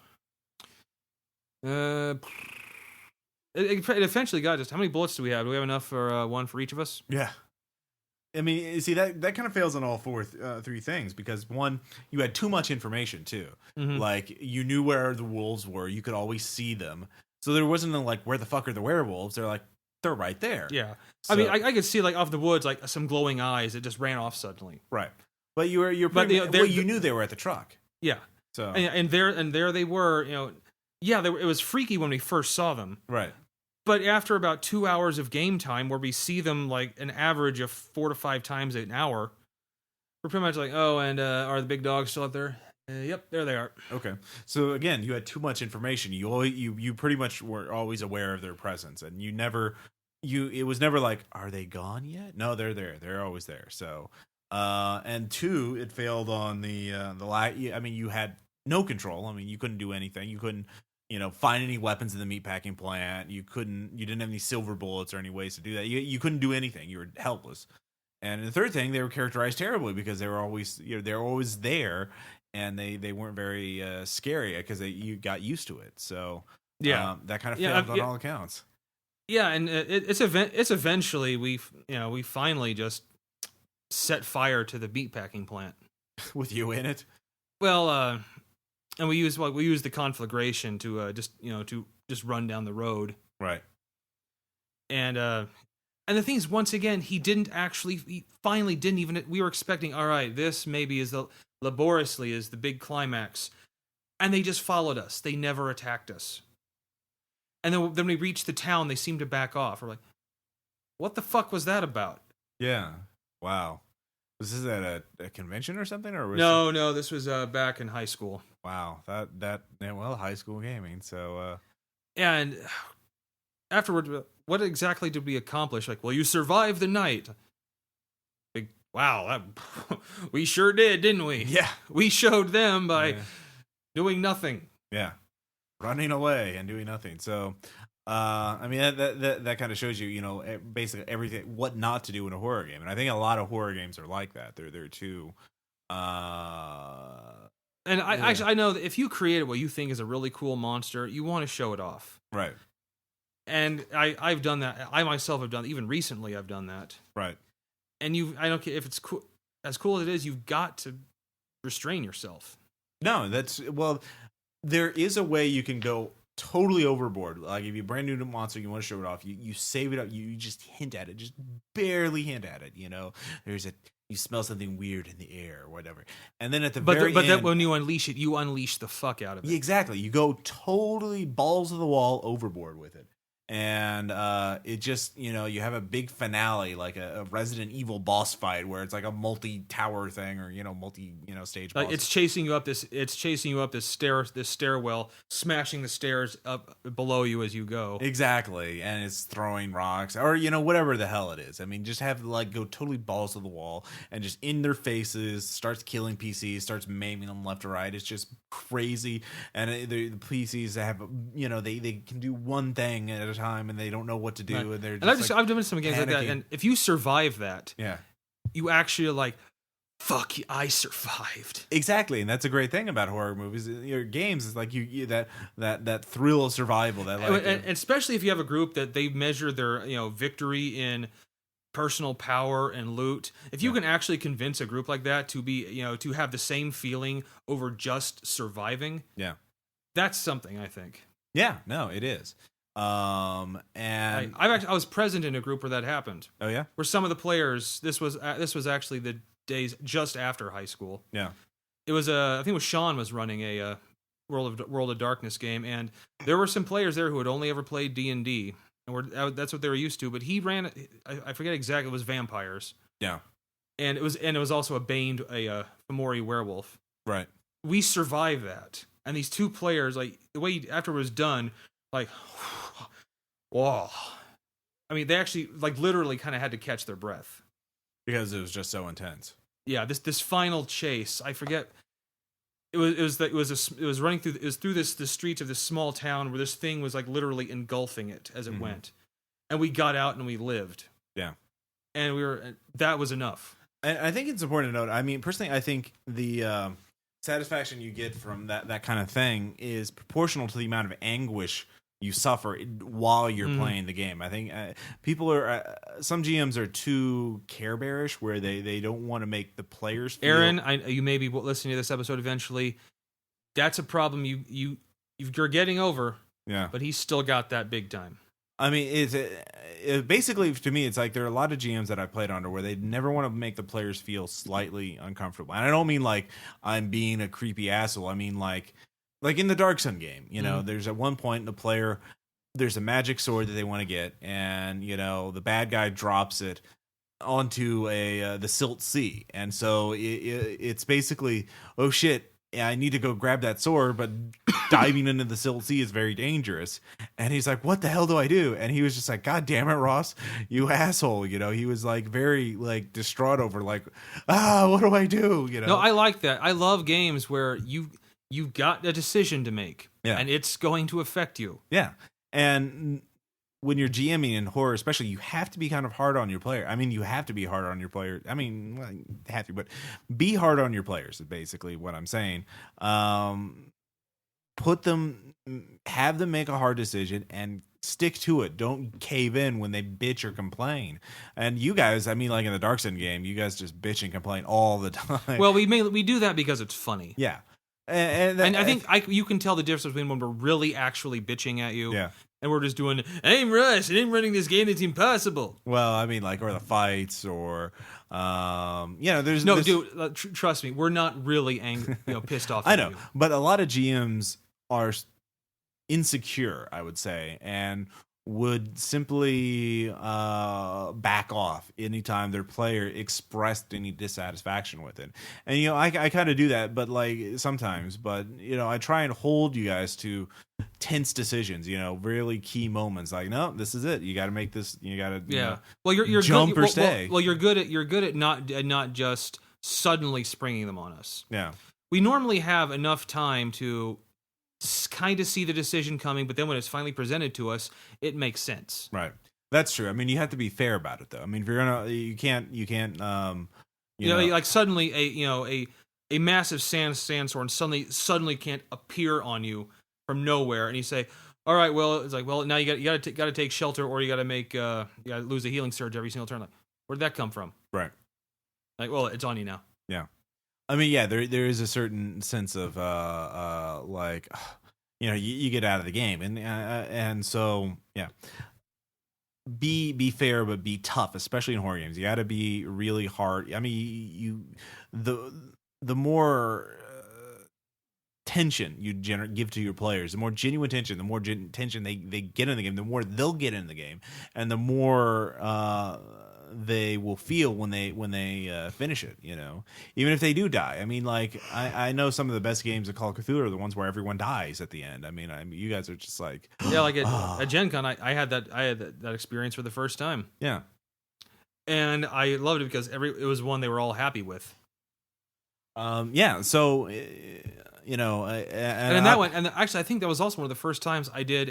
it eventually got us. How many bullets do we have? Do we have enough for one for each of us? Yeah. I mean, you see, that kind of fails on all three things because, one, you had too much information, too. Mm-hmm. Like, you knew where the wolves were. You could always see them. So there wasn't like, where the fuck are the werewolves? They're like, they're right there. Yeah. So, I mean, I could see, like, off the woods, like, some glowing eyes that just ran off suddenly. Right. But you knew they were at the truck. Yeah. So and there they were, yeah, it was freaky when we first saw them. Right. But after about 2 hours of game time, where we see them like an average of 4 to 5 times an hour, we're pretty much like, oh, and are the big dogs still up there? Yep, there they are. Okay. So again, you had too much information. You pretty much were always aware of their presence, and it was never like, are they gone yet? No, they're there. They're always there. So, and two, it failed on the I mean, you had no control. I mean, you couldn't do anything. You couldn't, find any weapons in the meatpacking plant. You didn't have any silver bullets or any ways to do that. You couldn't do anything. You were helpless. And the third thing, they were characterized terribly because they were always, they're always there, and they weren't very scary because you got used to it. So that kind of failed on all accounts. Yeah, and it's eventually we finally just set fire to the meatpacking plant with you in it. Well, and we use the conflagration to just run down the road. Right. And the thing is, once again, he finally didn't even. We were expecting, all right, this maybe is laboriously is the big climax, and they just followed us. They never attacked us. And then we reached the town, they seemed to back off. We're like, what the fuck was that about? Yeah. Wow. Was this at a convention or something? Or was No, this was back in high school. Wow. High school gaming. So and afterward, what exactly did we accomplish? Like, well, you survived the night. Wow, we sure did, didn't we? Yeah. We showed them by doing nothing. Yeah. Running away and doing nothing. So, I mean, that kind of shows you, basically everything, what not to do in a horror game. And I think a lot of horror games are like that. They're too. And I know that if you created what you think is a really cool monster, you want to show it off. Right. And I've done that. I myself have done, even recently I've done that. Right. And I don't care if it's cool, as cool as it is, you've got to restrain yourself. No, there is a way you can go totally overboard. Like if you brand new to monster, you want to show it off, you save it up, you just hint at it, just barely hint at it. You smell something weird in the air or whatever, and then at the very end, then when you unleash it, you unleash the fuck out of it. Exactly, you go totally balls to the wall overboard with it. And it just, you have a big finale, like a Resident Evil boss fight where it's like a multi-tower thing or, stage boss. Like it's chasing you up this stairwell, smashing the stairs up below you as you go. Exactly. And it's throwing rocks or, whatever the hell it is. I mean, just have go totally balls to the wall and just in their faces, starts killing PCs, starts maiming them left or right. It's just crazy. And the PCs have, they can do one thing at a time and they don't know what to do. Right. And they're just I've done some games panicking. Like that. And if you survive that, you actually are like, fuck, I survived. Exactly, and that's a great thing about horror movies. Your games is like you that thrill of survival. That and especially if you have a group that they measure their victory in personal power and loot. If you can actually convince a group like that to be to have the same feeling over just surviving, that's something I think. Yeah, no, it is. And I was present in a group where that happened. Oh yeah, where some of the players. This was actually the days just after high school. Yeah, it was I think it was Sean was running a World of Darkness game, and there were some players there who had only ever played D&D, and that's what they were used to. But he ran, I forget exactly, it was vampires. Yeah, and it was also a Fomori werewolf. Right. We survived that, and these two players, like the way after it was done, like. Whoa. I mean, they actually, like, literally kind of had to catch their breath. Because it was just so intense. Yeah, this final chase, I forget. it was running through the streets of this small town where this thing was like literally engulfing it as it went, and we got out and we lived. Yeah, and that was enough. And I think it's important to note. I mean, personally, I think the satisfaction you get from that kind of thing is proportional to the amount of anguish you suffer while you're playing the game. I think people are some GMs are too care bearish, where they don't want to make the players feel. Aaron, you may be listening to this episode eventually. That's a problem you're getting over. Yeah, but he's still got that big time. I mean, it basically, to me, it's like there are a lot of GMs that I played under where they never want to make the players feel slightly uncomfortable. And I don't mean like I'm being a creepy asshole. I mean like in the Dark Sun game, you know, there's at one point the player, there's a magic sword that they want to get, and you know the bad guy drops it onto the Silt Sea, and so it's basically, oh shit, I need to go grab that sword, but diving into the Silt Sea is very dangerous. And he's like, what the hell do I do? And he was just like, God damn it, Ross, you asshole. You know, he was like very like distraught over like, what do I do? You know? No, I like that. I love games where you've got a decision to make, and it's going to affect you. Yeah. And when you're GMing in horror, especially, you have to be kind of hard on your player. I mean, you have to be hard on your player. I mean, well, you have to, but be hard on your players is basically what I'm saying. Have them make a hard decision and stick to it. Don't cave in when they bitch or complain. And you guys, I mean, like in the Dark Sun game, you guys just bitch and complain all the time. Well, we do that because it's funny. Yeah. And I think you can tell the difference between when we're really actually bitching at you. Yeah. And we're just doing, I'm Rush, and I'm running this game, it's impossible. Well, I mean, like, or the fights, or, there's... No, dude, trust me, we're not really angry, pissed off. I know, but a lot of GMs are insecure, I would say, and would simply back off anytime their player expressed any dissatisfaction with it. And, I kind of do that, but, like, sometimes. But, I try and hold you guys to tense decisions, really key moments. Like, no, this is it. You got to make this. You got to, well, you're jump good, or stay. Well, you're good at not just suddenly springing them on us. Yeah, we normally have enough time to kind of see the decision coming, but then when it's finally presented to us, it makes sense. Right. That's true. I mean, you have to be fair about it, though. I mean, if you're you can't. Like suddenly a massive sandstorm suddenly can't appear on you from nowhere, and you say, all right, well, it's like, well, now you got to take shelter, or you got to make you got to lose a healing surge every single turn. Like, where'd that come from? Right. Like, well, it's on you now. Yeah. I mean, yeah, there is a certain sense of you get out of the game, and so yeah. Be fair, but be tough, especially in horror games. You got to be really hard. I mean, the more tension you give to your players, the more genuine tension, the more tension they get in the game, the more they'll get in the game, and the more they will feel when they finish it. Even if they do die. I mean, like I know some of the best games of Call of Cthulhu are the ones where everyone dies at the end. I mean, you guys are just like, yeah, like at Gen Con, I had that experience for the first time. Yeah, and I loved it because it was one they were all happy with. Yeah. So and in that one, and actually, I think that was also one of the first times I did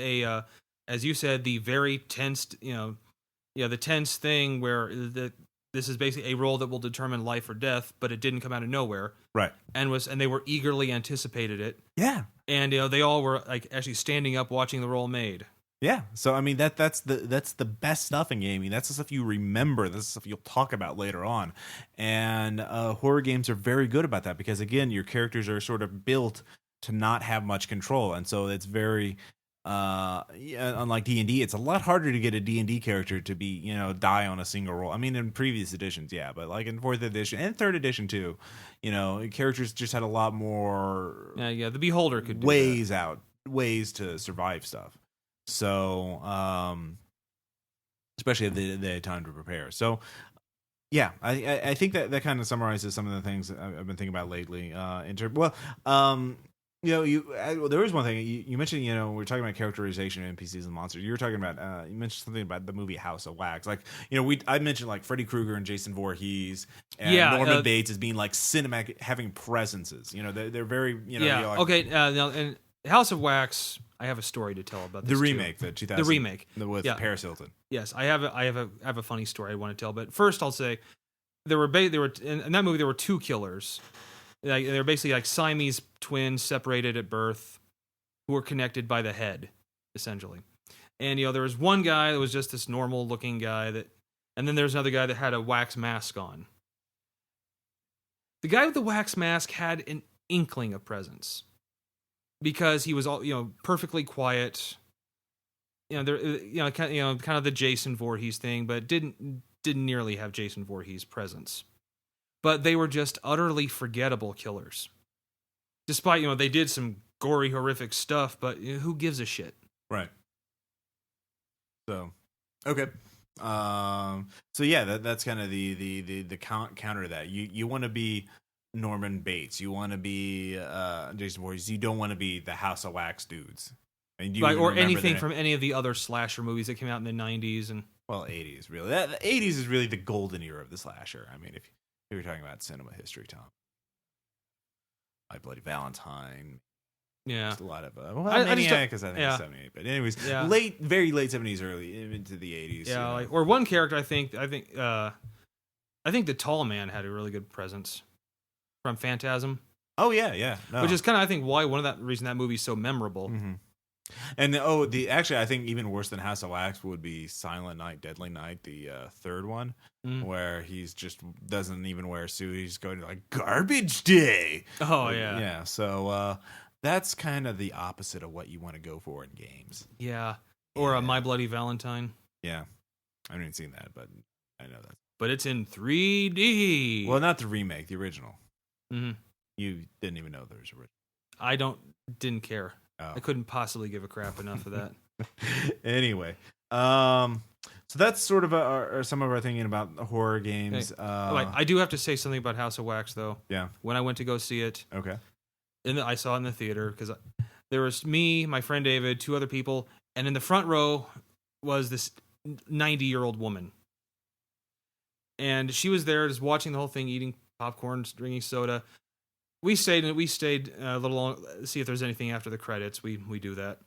as you said, the very tensed, the tense thing where this is basically a roll that will determine life or death, but it didn't come out of nowhere, right? And they were eagerly anticipated it, yeah. And they all were like actually standing up watching the roll made. Yeah, so I mean that's the best stuff in gaming. That's the stuff you remember. That's the stuff you'll talk about later on. And horror games are very good about that because again, your characters are sort of built to not have much control, and so it's very unlike D&D. It's a lot harder to get a D&D character to be die on a single roll. I mean, in previous editions, yeah, but like in 4th edition and 3rd edition too, characters just had a lot more. Yeah. The Beholder could do ways to survive stuff. So, especially if they had time to prepare. So, yeah, I think that kind of summarizes some of the things I've been thinking about lately. Well, there was one thing you mentioned. We're talking about characterization of NPCs and monsters. You were talking about you mentioned something about the movie House of Wax. Like I mentioned like Freddy Krueger and Jason Voorhees and Norman Bates as being like cinematic, having presences. They're very like, okay. Now in House of Wax, I have a story to tell about this the remake, too. the 2000, the remake with Paris Hilton. Yes, I have a funny story I want to tell. But first, I'll say there were in that movie there were two killers. They're basically like Siamese twins separated at birth who were connected by the head, essentially. And, there was one guy that was just this normal looking guy and then there's another guy that had a wax mask on. The guy with the wax mask had an inkling of presence because he was all, perfectly quiet. Kind of the Jason Voorhees thing, but didn't nearly have Jason Voorhees' presence. But they were just utterly forgettable killers. Despite, they did some gory, horrific stuff, but who gives a shit? Right. So, okay. So yeah, that's kind of the counter to that. You want to be Norman Bates. You want to be Jason Voorhees. You don't want to be the House of Wax dudes. And or anything from any of the other slasher movies that came out in the 90s and 80s. Really, the 80s is really the golden era of the slasher. I mean, if we were talking about cinema history, Tom. My Bloody Valentine. Yeah. Just a lot of... Maniac is, I think, 78. But anyways, very late 70s, early into the 80s. Yeah, or one character, I think the tall man had a really good presence from Phantasm. Oh, yeah. No. Which is kind of, I think, why reason that movie's so memorable. Mm-hmm. And actually, I think even worse than House of Wax would be Silent Night, Deadly Night, the third one, where he's just doesn't even wear a suit. He's going to like garbage day. Oh yeah, yeah. So that's kind of the opposite of what you want to go for in games. Yeah, or My Bloody Valentine. Yeah, I haven't even seen that, but I know that. But it's in 3D. Well, not the remake, the original. Mm-hmm. You didn't even know there was a original. I didn't care. Oh. I couldn't possibly give a crap enough of that. Anyway, so that's sort of some of our thinking about horror games. Okay. I do have to say something about House of Wax, though. Yeah. When I went to go see it, okay, I saw it in the theater because there was me, my friend David, two other people, and in the front row was this 90-year-old woman, and she was there just watching the whole thing, eating popcorn, drinking soda. We stayed a little long to see if there's anything after the credits. We do that.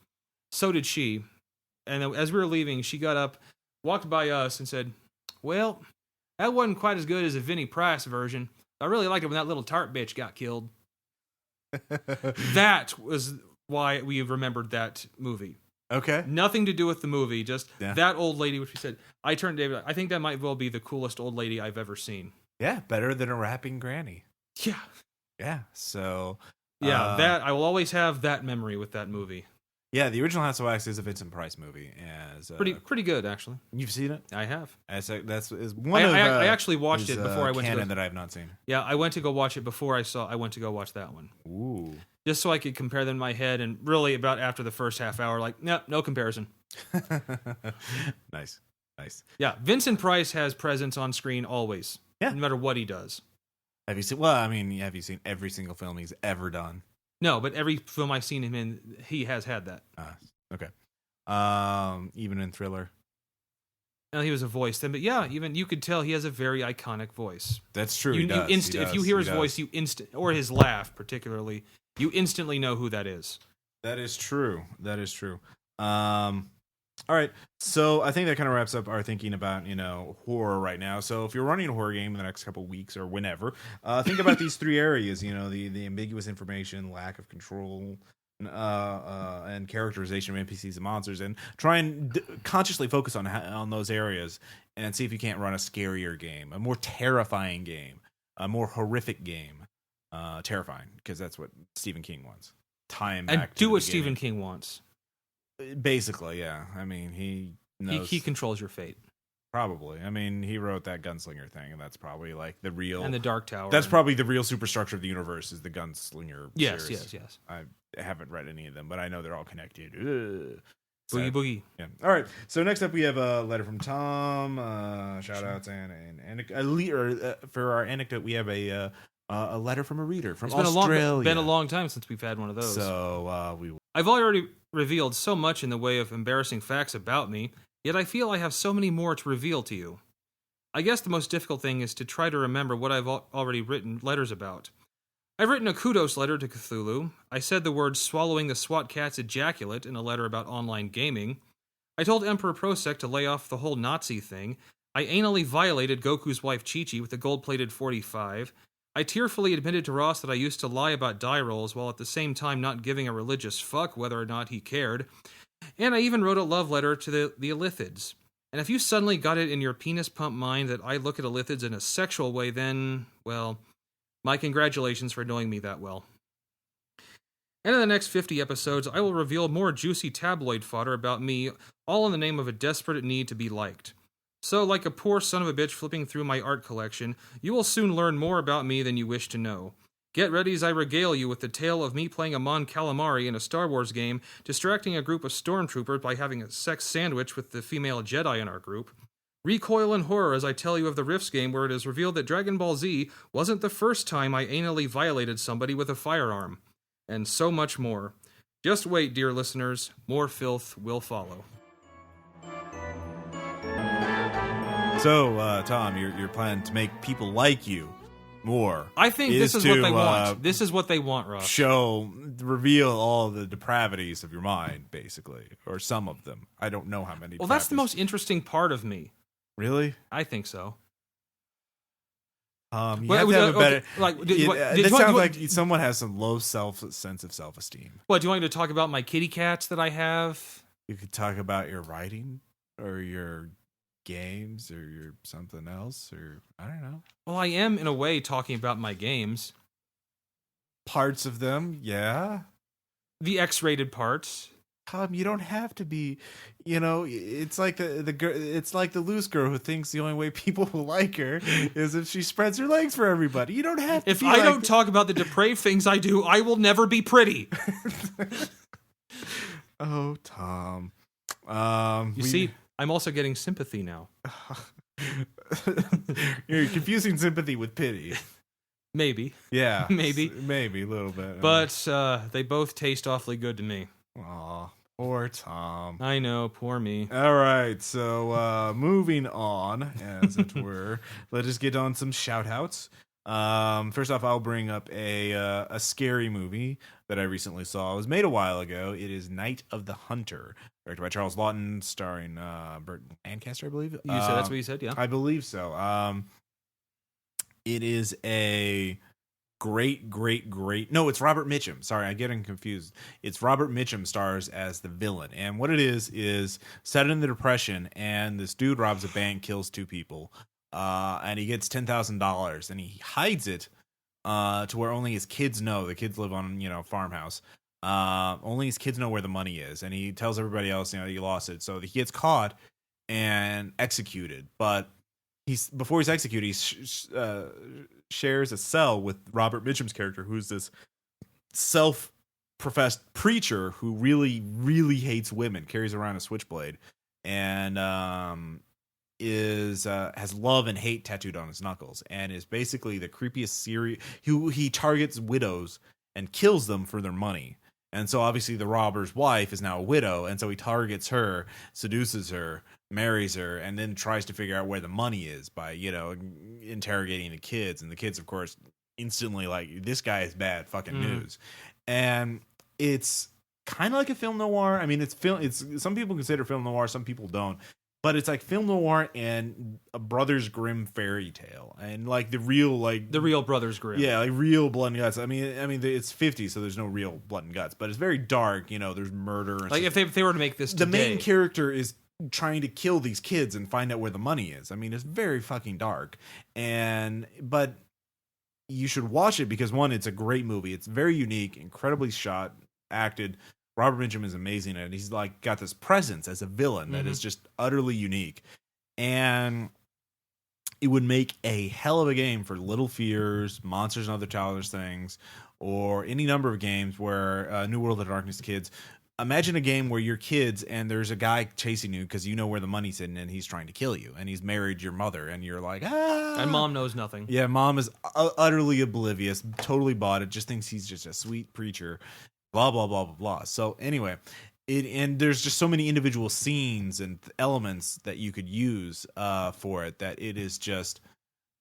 So did she. And as we were leaving, she got up, walked by us, and said, "Well, that wasn't quite as good as the Vinnie Price version. I really liked it when that little tart bitch got killed." That was why we remembered that movie. Okay. Nothing to do with the movie, just that old lady, which she said. I turned to David. I think that might well be the coolest old lady I've ever seen. Yeah, better than a rapping granny. Yeah. Yeah, so... that I will always have that memory with that movie. Yeah, the original House of Wax is a Vincent Price movie. Pretty good, actually. You've seen it? I have. I actually watched it before I went to canon that I have not seen. Yeah, I went to go watch it before I went to go watch that one. Ooh. Just so I could compare them in my head, and really about after the first half hour, like, no comparison. Nice. Yeah, Vincent Price has presence on screen always. Yeah. No matter what he does. Have you seen? Well, I mean, have you seen every single film he's ever done? No, but every film I've seen him in, he has had that. Okay. Even in Thriller. Now he was a voice then, but yeah, even you could tell he has a very iconic voice. That's true. If you hear his voice, or his laugh particularly, you instantly know who that is. That is true. All right, so I think that kind of wraps up our thinking about horror right now. So if you're running a horror game in the next couple of weeks or whenever, think about these three areas. The ambiguous information, lack of control, and characterization of NPCs and monsters, and try and consciously focus on those areas and see if you can't run a scarier game, a more terrifying game, a more horrific game. Terrifying, because that's what Stephen King wants. Time back and do what Stephen King wants. Basically, yeah. I mean, he knows. He controls your fate. Probably. I mean, he wrote that gunslinger thing, and that's probably like the real... And the Dark Tower. That's probably the real superstructure of the universe, is the gunslinger series. Yes. I haven't read any of them, but I know they're all connected. Boogie Boogie. Yeah. All right. So next up, we have a letter from Tom. Shout outs and for our anecdote, we have a a letter from a reader from It's Australia. been a long time since we've had one of those. So I've already revealed so much in the way of embarrassing facts about me, yet I feel I have so many more to reveal to you. I guess the most difficult thing is to try to remember what I've already written letters about. I've written a kudos letter to Cthulhu. I said the word swallowing the SWAT cat's ejaculate in a letter about online gaming. I told Emperor Prosek to lay off the whole Nazi thing. I anally violated Goku's wife Chi-Chi with a gold-plated 45. I tearfully admitted to Ross that I used to lie about die rolls while at the same time not giving a religious fuck whether or not he cared. And I even wrote a love letter to the Illithids. And if you suddenly got it in your penis pump mind that I look at Illithids in a sexual way, then, well, my congratulations for knowing me that well. And in the next 50 episodes, I will reveal more juicy tabloid fodder about me, all in the name of a desperate need to be liked. So, like a poor son of a bitch flipping through my art collection, you will soon learn more about me than you wish to know. Get ready as I regale you with the tale of me playing a Mon Calamari in a Star Wars game, distracting a group of stormtroopers by having a sex sandwich with the female Jedi in our group. Recoil in horror as I tell you of the Rifts game where it is revealed that Dragon Ball Z wasn't the first time I anally violated somebody with a firearm. And so much more. Just wait, dear listeners, more filth will follow. So, Tom, you're planning to make people like you more. I think this is what they want. This is what they want, Ross. Reveal all the depravities of your mind, basically, or some of them. I don't know how many. Well, that's the most interesting part of me. Really? I think so. You have to have a better. This sounds like someone has some low sense of self-esteem. What, do you want me to talk about my kitty cats that I have? You could talk about your writing or your games or your something else, or I don't know. Well, I am in a way talking about my games. Parts of them, yeah. The X-rated parts. Tom, you don't have to be. You know, it's like it's like the loose girl who thinks the only way people will like her is if she spreads her legs for everybody. You don't have to. If I don't talk about the depraved things I do, I will never be pretty. Oh, Tom. You see, I'm also getting sympathy now. You're confusing sympathy with pity. Maybe. Yeah. Maybe a little bit. But they both taste awfully good to me. Aw, poor Tom. I know, poor me. All right, so moving on, as it were, let us get on some shout-outs. First off, I'll bring up a scary movie that I recently saw. It was made a while ago. It is Night of the Hunter, directed by Charles Lawton, starring Burt Lancaster, I believe. You said that's what you said, yeah? I believe so. It is a great. No, it's Robert Mitchum. Sorry, I'm getting confused. It's Robert Mitchum stars as the villain, and what it is set in the Depression, and this dude robs a bank, kills two people, and he gets $10,000, and he hides it to where only his kids know. The kids live on farmhouse. Only his kids know where the money is, and he tells everybody else he lost it. So he gets caught and executed, but before he's executed, he shares a cell with Robert Mitchum's character, who's this self-professed preacher who really, really hates women, carries around a switchblade, and has love and hate tattooed on his knuckles, and is basically the creepiest serial. He targets widows and kills them for their money. And so obviously the robber's wife is now a widow, and so he targets her, seduces her, marries her, and then tries to figure out where the money is by, interrogating the kids. And the kids, of course, instantly like, this guy is bad, fucking news. And it's kind of like a film noir. I mean, it's some people consider film noir, some people don't. But it's like film noir and a Brothers Grimm fairy tale, and like the real Brothers Grimm. Yeah, like real blood and guts. I mean, it's 50s, so there's no real blood and guts, but it's very dark. There's murder. And like if they were to make this today, the main character is trying to kill these kids and find out where the money is. I mean, it's very fucking dark, but you should watch it because one, it's a great movie. It's very unique, incredibly shot, acted. Robert Mitchum is amazing, and he's like got this presence as a villain that is just utterly unique, and it would make a hell of a game for Little Fears, Monsters and Other Childish Things, or any number of games where New World of Darkness kids imagine a game where you're kids and there's a guy chasing you because you know where the money's hidden and he's trying to kill you and he's married your mother and you're like, ah. And mom knows nothing. Yeah, mom is utterly oblivious, totally bought it, just thinks he's just a sweet preacher, blah, blah, blah, blah, blah. So anyway, and there's just so many individual scenes and elements that you could use for it that it is just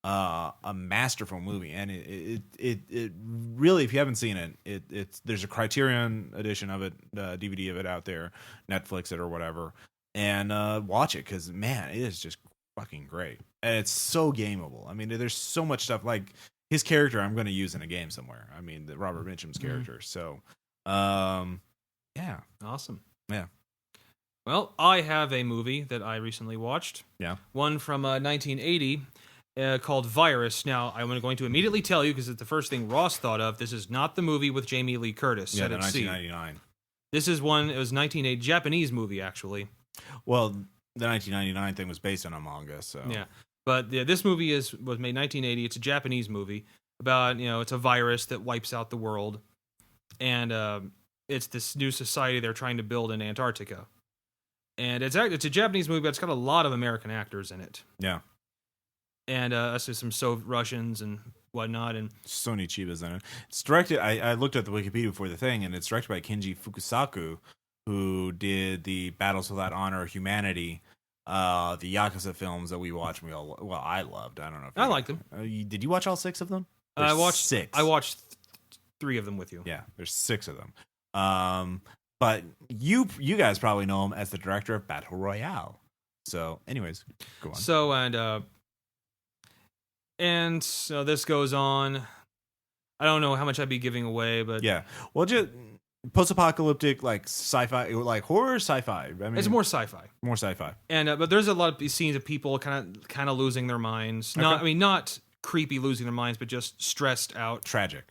a masterful movie. And it really, if you haven't seen it, it's there's a Criterion edition of it, DVD of it out there, Netflix it or whatever, and watch it because man, it is just fucking great. And it's so gameable. I mean, there's so much stuff like his character I'm going to use in a game somewhere. I mean, the Robert Mitchum's character. So, yeah. Awesome. Yeah. Well, I have a movie that I recently watched. Yeah. One from 1980 called Virus. Now, I'm going to immediately tell you, because it's the first thing Ross thought of, this is not the movie with Jamie Lee Curtis. Yeah, the 1999. This is one, it was 1980, Japanese movie, actually. Well, the 1999 thing was based on a manga, so. Yeah. But this movie was made 1980. It's a Japanese movie about, it's a virus that wipes out the world. And it's this new society they're trying to build in Antarctica. And it's a Japanese movie, but it's got a lot of American actors in it. Yeah. And so some Soviet Russians and whatnot. And Sony Chiba's in it. It's directed, I looked at the Wikipedia before the thing, and it's directed by Kenji Fukusaku, who did the Battles Without Honor, Humanity, the Yakuza films that we watched. I loved. I don't know if I liked them. Did you watch all 6 of them? I watched 6. I watched 3 of them with you. Yeah, there's 6 of them. But you guys probably know him as the director of Battle Royale. So, anyways, go on. So and so this goes on. I don't know how much I'd be giving away, but yeah. Well, just post-apocalyptic, like sci-fi, like horror, sci-fi. I mean, it's more sci-fi. More sci-fi. And but there's a lot of scenes of people kind of losing their minds. Okay. Not creepy losing their minds, but just stressed out. Tragic.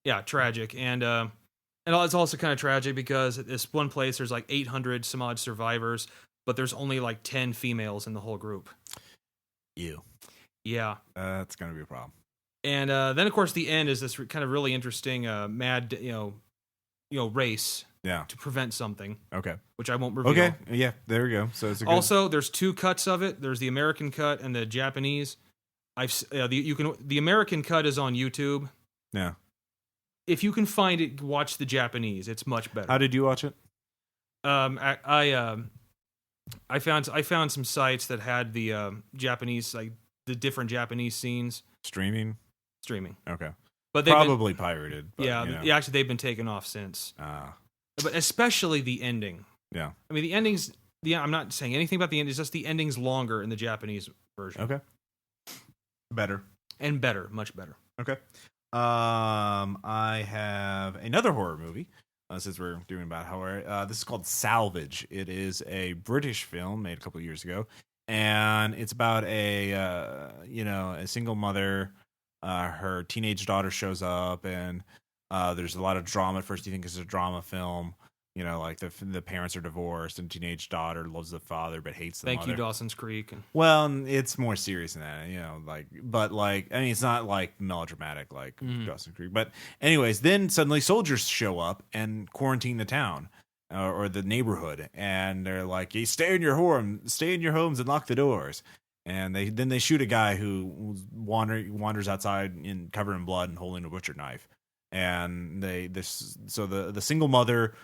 Yeah, tragic. And it's also kind of tragic because at this one place there's like 800 some odd survivors, but there's only like 10 females in the whole group. Ew. Yeah. That's gonna be a problem. And then of course the end is this kind of really interesting mad race. Yeah. To prevent something. Okay. Which I won't reveal. Okay. Yeah. There we go. So it's also there's 2 cuts of it. There's the American cut and the Japanese. The American cut is on YouTube. Yeah. If you can find it, watch the Japanese. It's much better. How did you watch it? I found some sites that had the Japanese, like the different Japanese scenes. Streaming. But Okay. they've probably pirated. But, yeah. Actually, they've been taken off since. But especially the ending. Yeah. I mean, the endings. Yeah, I'm not saying anything about the end. It's just the ending's longer in the Japanese version. Okay. Better. And better, much better. Okay. I have another horror movie. Since we're doing about horror, this is called Salvage. It is a British film made a couple of years ago, and it's about a single mother. Her teenage daughter shows up, and there's a lot of drama. At first, you think it's a drama film. Like the parents are divorced, and teenage daughter loves the father but hates the mother. Thank you, Dawson's Creek. Well, it's more serious than that, it's not like melodramatic like Dawson's Creek. But anyways, then suddenly soldiers show up and quarantine the town or the neighborhood, and they're like, "You stay in your homes and lock the doors." And they shoot a guy who wanders outside covered in blood and holding a butcher knife. And the single mother,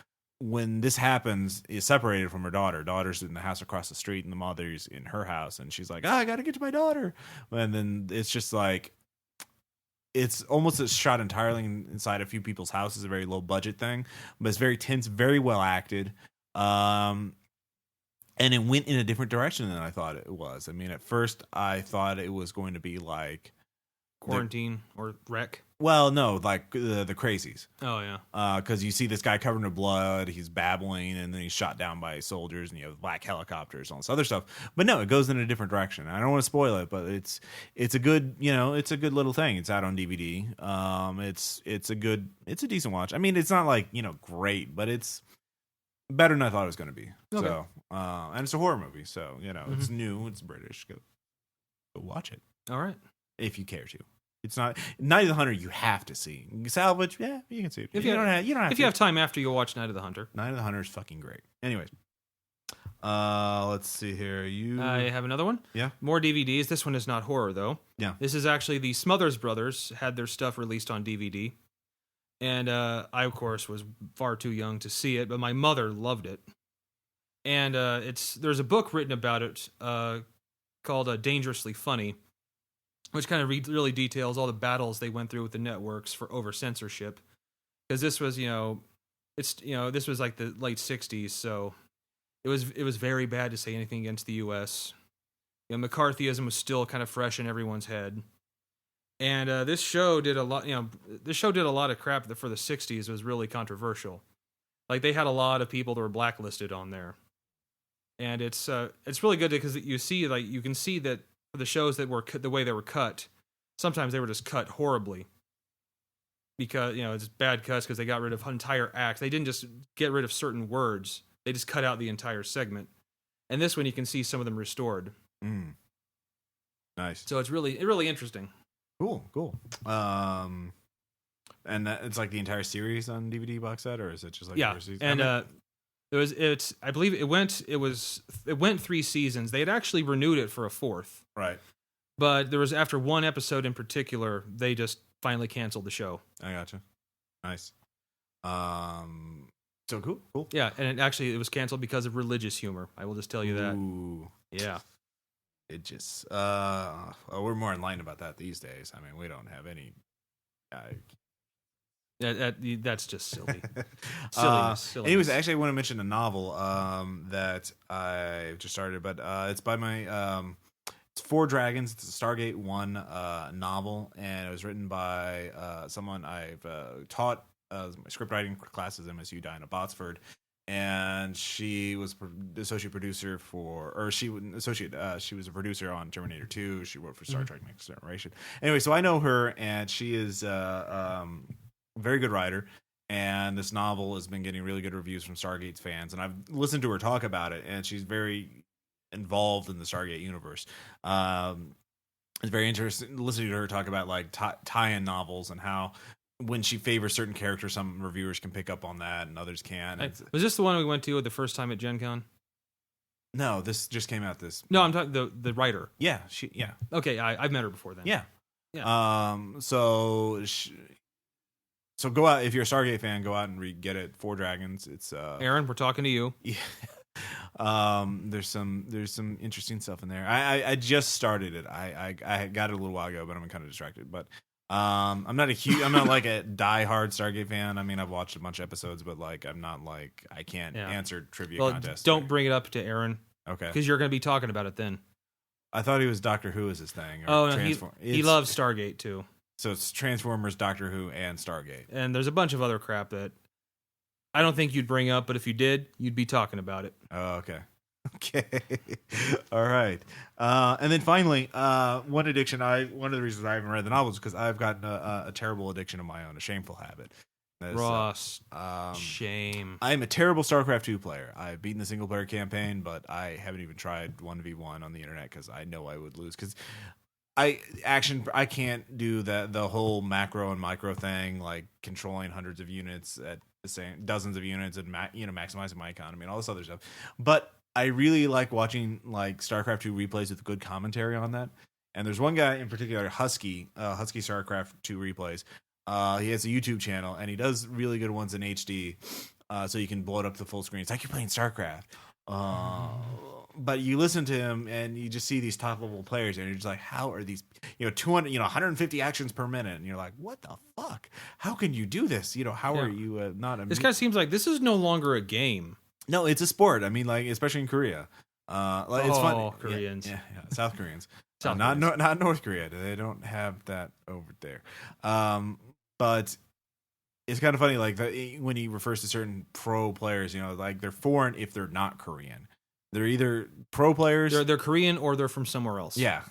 when this happens, is separated from her daughter. Daughter's in the house across the street, and the mother's in her house. And she's like, I got to get to my daughter. And then it's just like, it's almost shot entirely inside a few people's houses, a very low budget thing. But it's very tense, very well acted. And it went in a different direction than I thought it was. I mean, at first, I thought it was going to be like Quarantine or Wreck. Well, no, like the Crazies. Oh, yeah. Because you see this guy covered in blood, he's babbling, and then he's shot down by soldiers, and you have black helicopters and all this other stuff. But no, it goes in a different direction. I don't want to spoil it, but it's a good, it's a good little thing. It's out on DVD. It's a decent watch. I mean, it's not like, great, but it's better than I thought it was going to be. Okay. So, and it's a horror movie, so, it's new, it's British. Go watch it. All right. If you care to. It's not Night of the Hunter. You have to see Salvage. Yeah, you can see it. If You don't have if to. you have time after you watch Night of the Hunter. Night of the Hunter is fucking great. Anyways, let's see here. I have another one. Yeah. More DVDs. This one is not horror though. Yeah. This is actually the Smothers Brothers had their stuff released on DVD, and I of course was far too young to see it, but my mother loved it. And there's a book written about it called "Dangerously Funny," which kind of really details all the battles they went through with the networks for over censorship. Because this was, this was like the late '60s, so it was very bad to say anything against the U.S. McCarthyism was still kind of fresh in everyone's head, and this show did a lot. This show did a lot of crap that for the '60s was really controversial. Like they had a lot of people that were blacklisted on there, and it's really good because you can see that for the shows that were the way they were cut, sometimes they were just cut horribly. Because it's bad cuts because they got rid of entire acts. They didn't just get rid of certain words; they just cut out the entire segment. And this one, you can see some of them restored. Nice. So it's really interesting. Cool. And it's like the entire series on DVD box set, or is it just like the first season? And I believe it went 3 seasons. They had actually renewed it for a 4th. Right. But there was after one episode in particular, they just finally canceled the show. I gotcha. Nice. So cool. Yeah, and it was canceled because of religious humor. I will just tell you that. Ooh. Yeah. It just we're more enlightened about that these days. I mean, we don't have any. That's just silly. Silliness. Anyways, actually, I want to mention a novel that I just started, but it's by my it's 4 Dragons. It's a Stargate 1 novel, and it was written by someone I've taught my script writing classes at MSU, Diana Botsford, and she was associate producer she was a producer on Terminator 2. She wrote for Star Trek Next Generation. Anyway, so I know her, and she is a very good writer, and this novel has been getting really good reviews from Stargate fans, and I've listened to her talk about it, and she's very involved in the Stargate universe. It's very interesting listening to her talk about like tie-in novels and how when she favors certain characters, some reviewers can pick up on that and others can't. Was this the one we went to the first time at Gen Con? No, this just came out this. No, I'm talking the writer. Yeah, Okay, I've met her before then. Yeah. So go out if you're a Stargate fan. Go out and get it. 4 Dragons. It's Aaron, we're talking to you. Yeah. There's some interesting stuff in there. I just started it. I got it a little while ago, but I'm kind of distracted. But I'm not like a diehard Stargate fan. I mean, I've watched a bunch of episodes, but like I'm not like I can't answer trivia contests. Don't bring it up to Aaron. Okay. Because you're going to be talking about it then. I thought he was Doctor Who is his thing. Oh no, he loves Stargate too. So it's Transformers, Doctor Who, and Stargate. And there's a bunch of other crap that I don't think you'd bring up, but if you did, you'd be talking about it. Oh, okay. All right. And then finally, one of the reasons I haven't read the novels is because I've gotten a terrible addiction of my own, a shameful habit. Ross, shame. I'm a terrible StarCraft 2 player. I've beaten the single player campaign, but I haven't even tried 1v1 on the internet because I know I would lose. Because I can't do the whole macro and micro thing, like controlling hundreds of units at the same dozens of units and maximizing my economy and all this other stuff. But I really like watching like StarCraft 2 replays with good commentary on that. And there's one guy in particular, Husky StarCraft 2 replays. He has a YouTube channel and he does really good ones in HD, so you can blow it up to full screen. It's like you're playing StarCraft. But you listen to him and you just see these top level players and you're just like, how are these 200 150 actions per minute, and you're like, what the fuck? How can you do this? How are you not? This kind of seems like this is no longer a game. No, it's a sport. I mean, like especially in Korea. It's fun. Koreans. Yeah, South Koreans. Koreans. Not North Korea. They don't have that over there. But it's kind of funny, like when he refers to certain pro players, like they're foreign if they're not Korean. They're either pro players. They're Korean or they're from somewhere else. Yeah.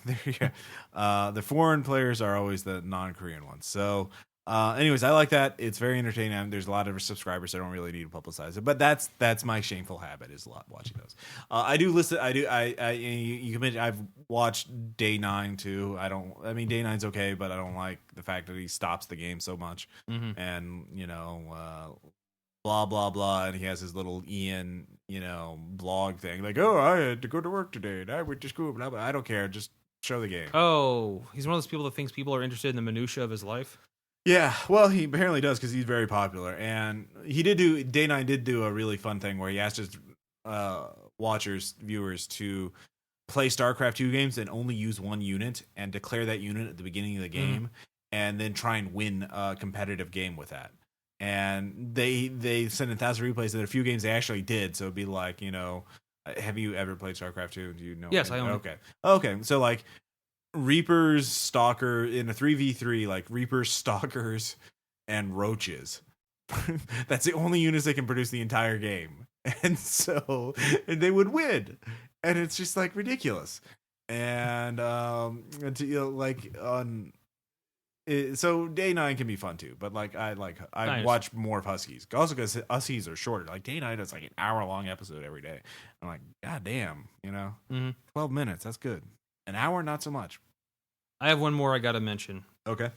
The foreign players are always the non-Korean ones. So Anyways, I like that. It's very entertaining. There's a lot of subscribers, so I don't really need to publicize it. But that's my shameful habit is a lot watching those. I do listen. You can mention I've watched Day 9 too. I mean, Day 9's okay, but I don't like the fact that he stops the game so much. Mm-hmm. And blah blah blah, and he has his little Ian, blog thing like, oh, I had to go to work today, and I went to school. Blah, blah. I don't care. Just show the game. Oh, he's one of those people that thinks people are interested in the minutia of his life. Yeah, well, he apparently does because he's very popular, and Day 9 did do a really fun thing where he asked his viewers to play StarCraft 2 games and only use one unit and declare that unit at the beginning of the game, and then try and win a competitive game with that. And they sent in 1,000 replays, and a few games they actually did. So it'd be like, have you ever played StarCraft 2? Do you know? Yes, I own it. Okay. So like Reapers, Stalker in a 3v3, like Reapers, Stalkers, and Roaches. That's the only units they can produce the entire game, and so they would win, and it's just like ridiculous. And so Day 9 can be fun too, but I watch more of Huskies. Also because Huskies are shorter. Like Day 9 is like an hour-long episode every day. I'm like, god damn, 12 minutes, that's good. An hour, not so much. I have one more I got to mention. Okay.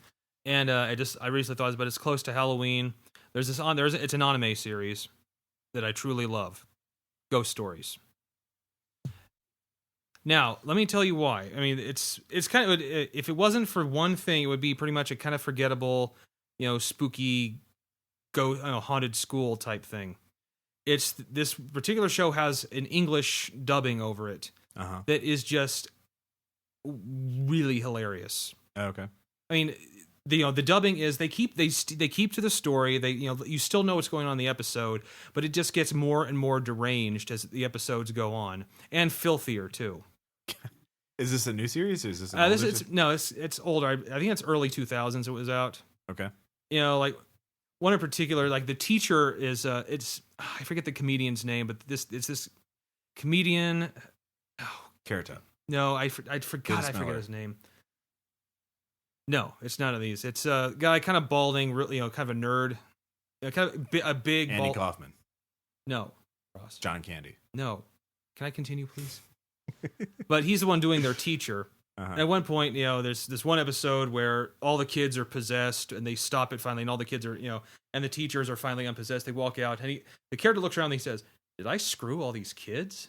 And I recently thought, but it's close to Halloween. It's an anime series that I truly love. Ghost Stories. Now, let me tell you why. I mean, it's kind of, if it wasn't for one thing, it would be pretty much a kind of forgettable, spooky, haunted school type thing. It's this particular show has an English dubbing over it that is just really hilarious. Okay. I mean, the dubbing is they keep to the story. They you still know what's going on in the episode, but it just gets more and more deranged as the episodes go on, and filthier too. Is this a new series or is this it's older. I think it's early 2000s it was out. Okay. Like one in particular, like the teacher is I forget the comedian's name, but it's this comedian. Carrot. No, I forgot his name. No, it's none of these. It's a guy kind of balding, really, kind of a nerd, kind of a big. Andy Kaufman. No, Ross. John Candy. No, can I continue, please? But he's the one doing their teacher. And at one point, there's this one episode where all the kids are possessed, and they stop it finally, and all the kids are, and the teachers are finally unpossessed. They walk out, and the character looks around and he says, "Did I screw all these kids?"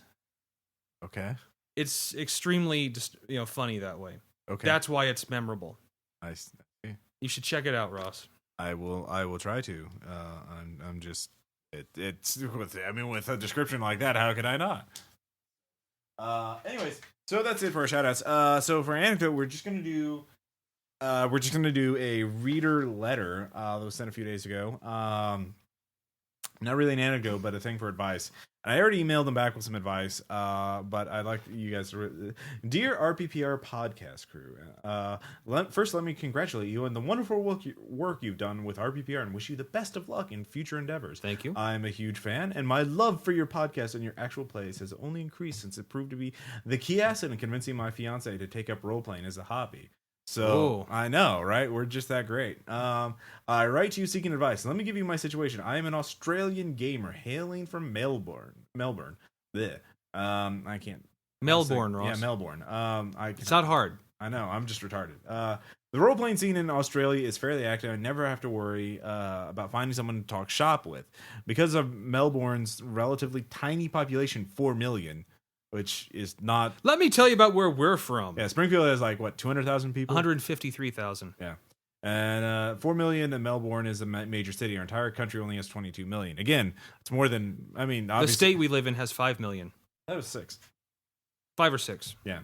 Okay. It's extremely just funny that way. Okay. That's why it's memorable. I see. You should check it out, Ross. I will try to. I'm just it's with a description like that, how could I not? Anyways, so that's it for our shoutouts. So for anecdote, we're just gonna do a reader letter that was sent a few days ago. Not really an anecdote, but a thing for advice. And I already emailed them back with some advice, but I'd like you guys to... Dear RPPR podcast crew, first let me congratulate you on the wonderful work you've done with RPPR and wish you the best of luck in future endeavors. Thank you. I'm a huge fan, and my love for your podcast and your actual plays has only increased since it proved to be the key asset in convincing my fiance to take up role-playing as a hobby. So, I know, right? We're just that great. I write to you seeking advice. Let me give you my situation. I am an Australian gamer hailing from Melbourne. Blech. I can't. Melbourne, Ross. Yeah, Melbourne. It's not hard. I know. I'm just retarded. The role-playing scene in Australia is fairly active. I never have to worry about finding someone to talk shop with. Because of Melbourne's relatively tiny population, 4 million, which is not... Let me tell you about where we're from. Yeah, Springfield has 200,000 people? 153,000. Yeah. And 4 million, and Melbourne is a major city. Our entire country only has 22 million. Again, it's more than... the state we live in has 5 million. That was 6. 5 or 6. Yeah.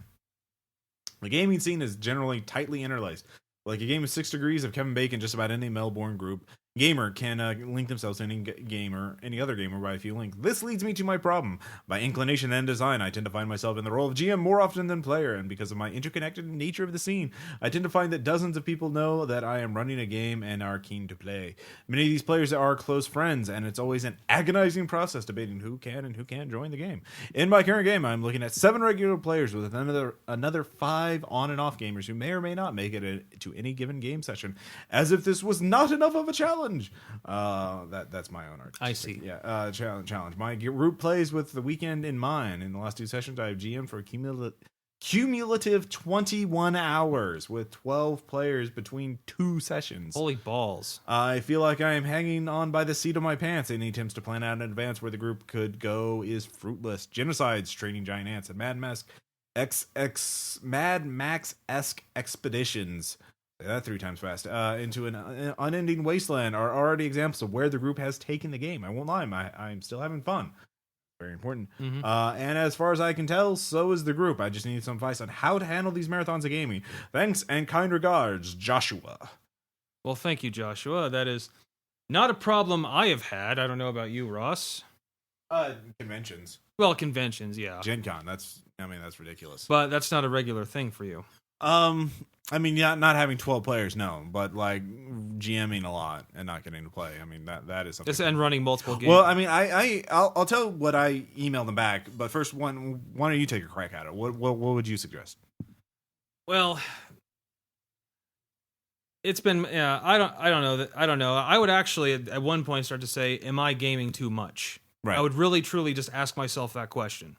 The gaming scene is generally tightly interlaced. Like a game of 6 Degrees of Kevin Bacon, just about any Melbourne group gamer can link themselves to any other gamer by a few links. This leads me to my problem. By inclination and design, I tend to find myself in the role of GM more often than player, and because of my interconnected nature of the scene, I tend to find that dozens of people know that I am running a game and are keen to play. Many of these players are close friends, and it's always an agonizing process debating who can and who can't join the game. In my current game, I'm looking at 7 regular players with another 5 on and off gamers who may or may not make it to any given game session, as if this was not enough of a challenge. That's my own art. I see. Yeah. Challenge. My group plays with the weekend in mind. In the last 2 sessions, I have GM for a cumulative 21 hours with 12 players between 2 sessions. Holy balls! I feel like I am hanging on by the seat of my pants. Any attempts to plan out in advance where the group could go is fruitless. Genocides, training giant ants, and Mad Max-esque expeditions. That 3 times fast into an unending wasteland are already examples of where the group has taken the game. I won't lie, I'm still having fun. Very important. Mm-hmm. And as far as I can tell, so is the group. I just need some advice on how to handle these marathons of gaming. Thanks and kind regards, Joshua. Well, thank you, Joshua. That is not a problem I have had. I don't know about you, Ross. Conventions. Well, conventions, yeah. Gen Con, that's ridiculous. But that's not a regular thing for you. I mean, yeah, not having 12 players, no, but like GMing a lot and not getting to play. I mean, that is something. And running multiple games. Well, I mean, I'll tell what I emailed them back, but first, why don't you take a crack at it? What would you suggest? Well, it's been I don't know. I would actually at one point start to say, am I gaming too much? Right. I would really truly just ask myself that question.